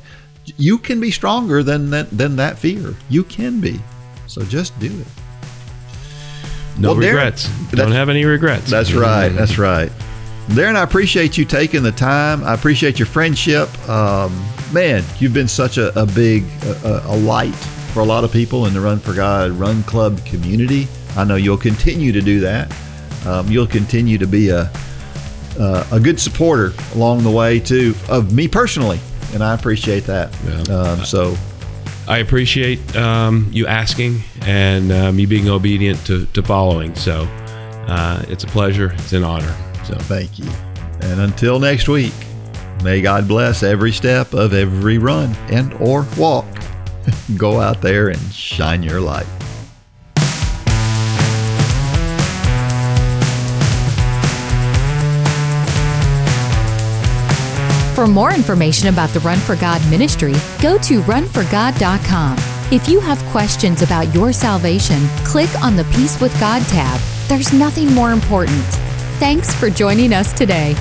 You can be stronger than that fear. You can be. So just do it. No regrets. Don't have any regrets. That's right. That's right. Darren, I appreciate you taking the time. I appreciate your friendship. Man, you've been such a big light for a lot of people in the Run for God Run Club community. I know you'll continue to do that. You'll continue to be a good supporter along the way too of me personally, and I appreciate that. Yeah. So I appreciate you asking and me being obedient to following. So it's a pleasure. It's an honor. So thank you. And until next week, may God bless every step of every run and or walk. Go out there and shine your light. For more information about the Run for God ministry, go to runforgod.com. If you have questions about your salvation, click on the Peace with God tab. There's nothing more important. Thanks for joining us today.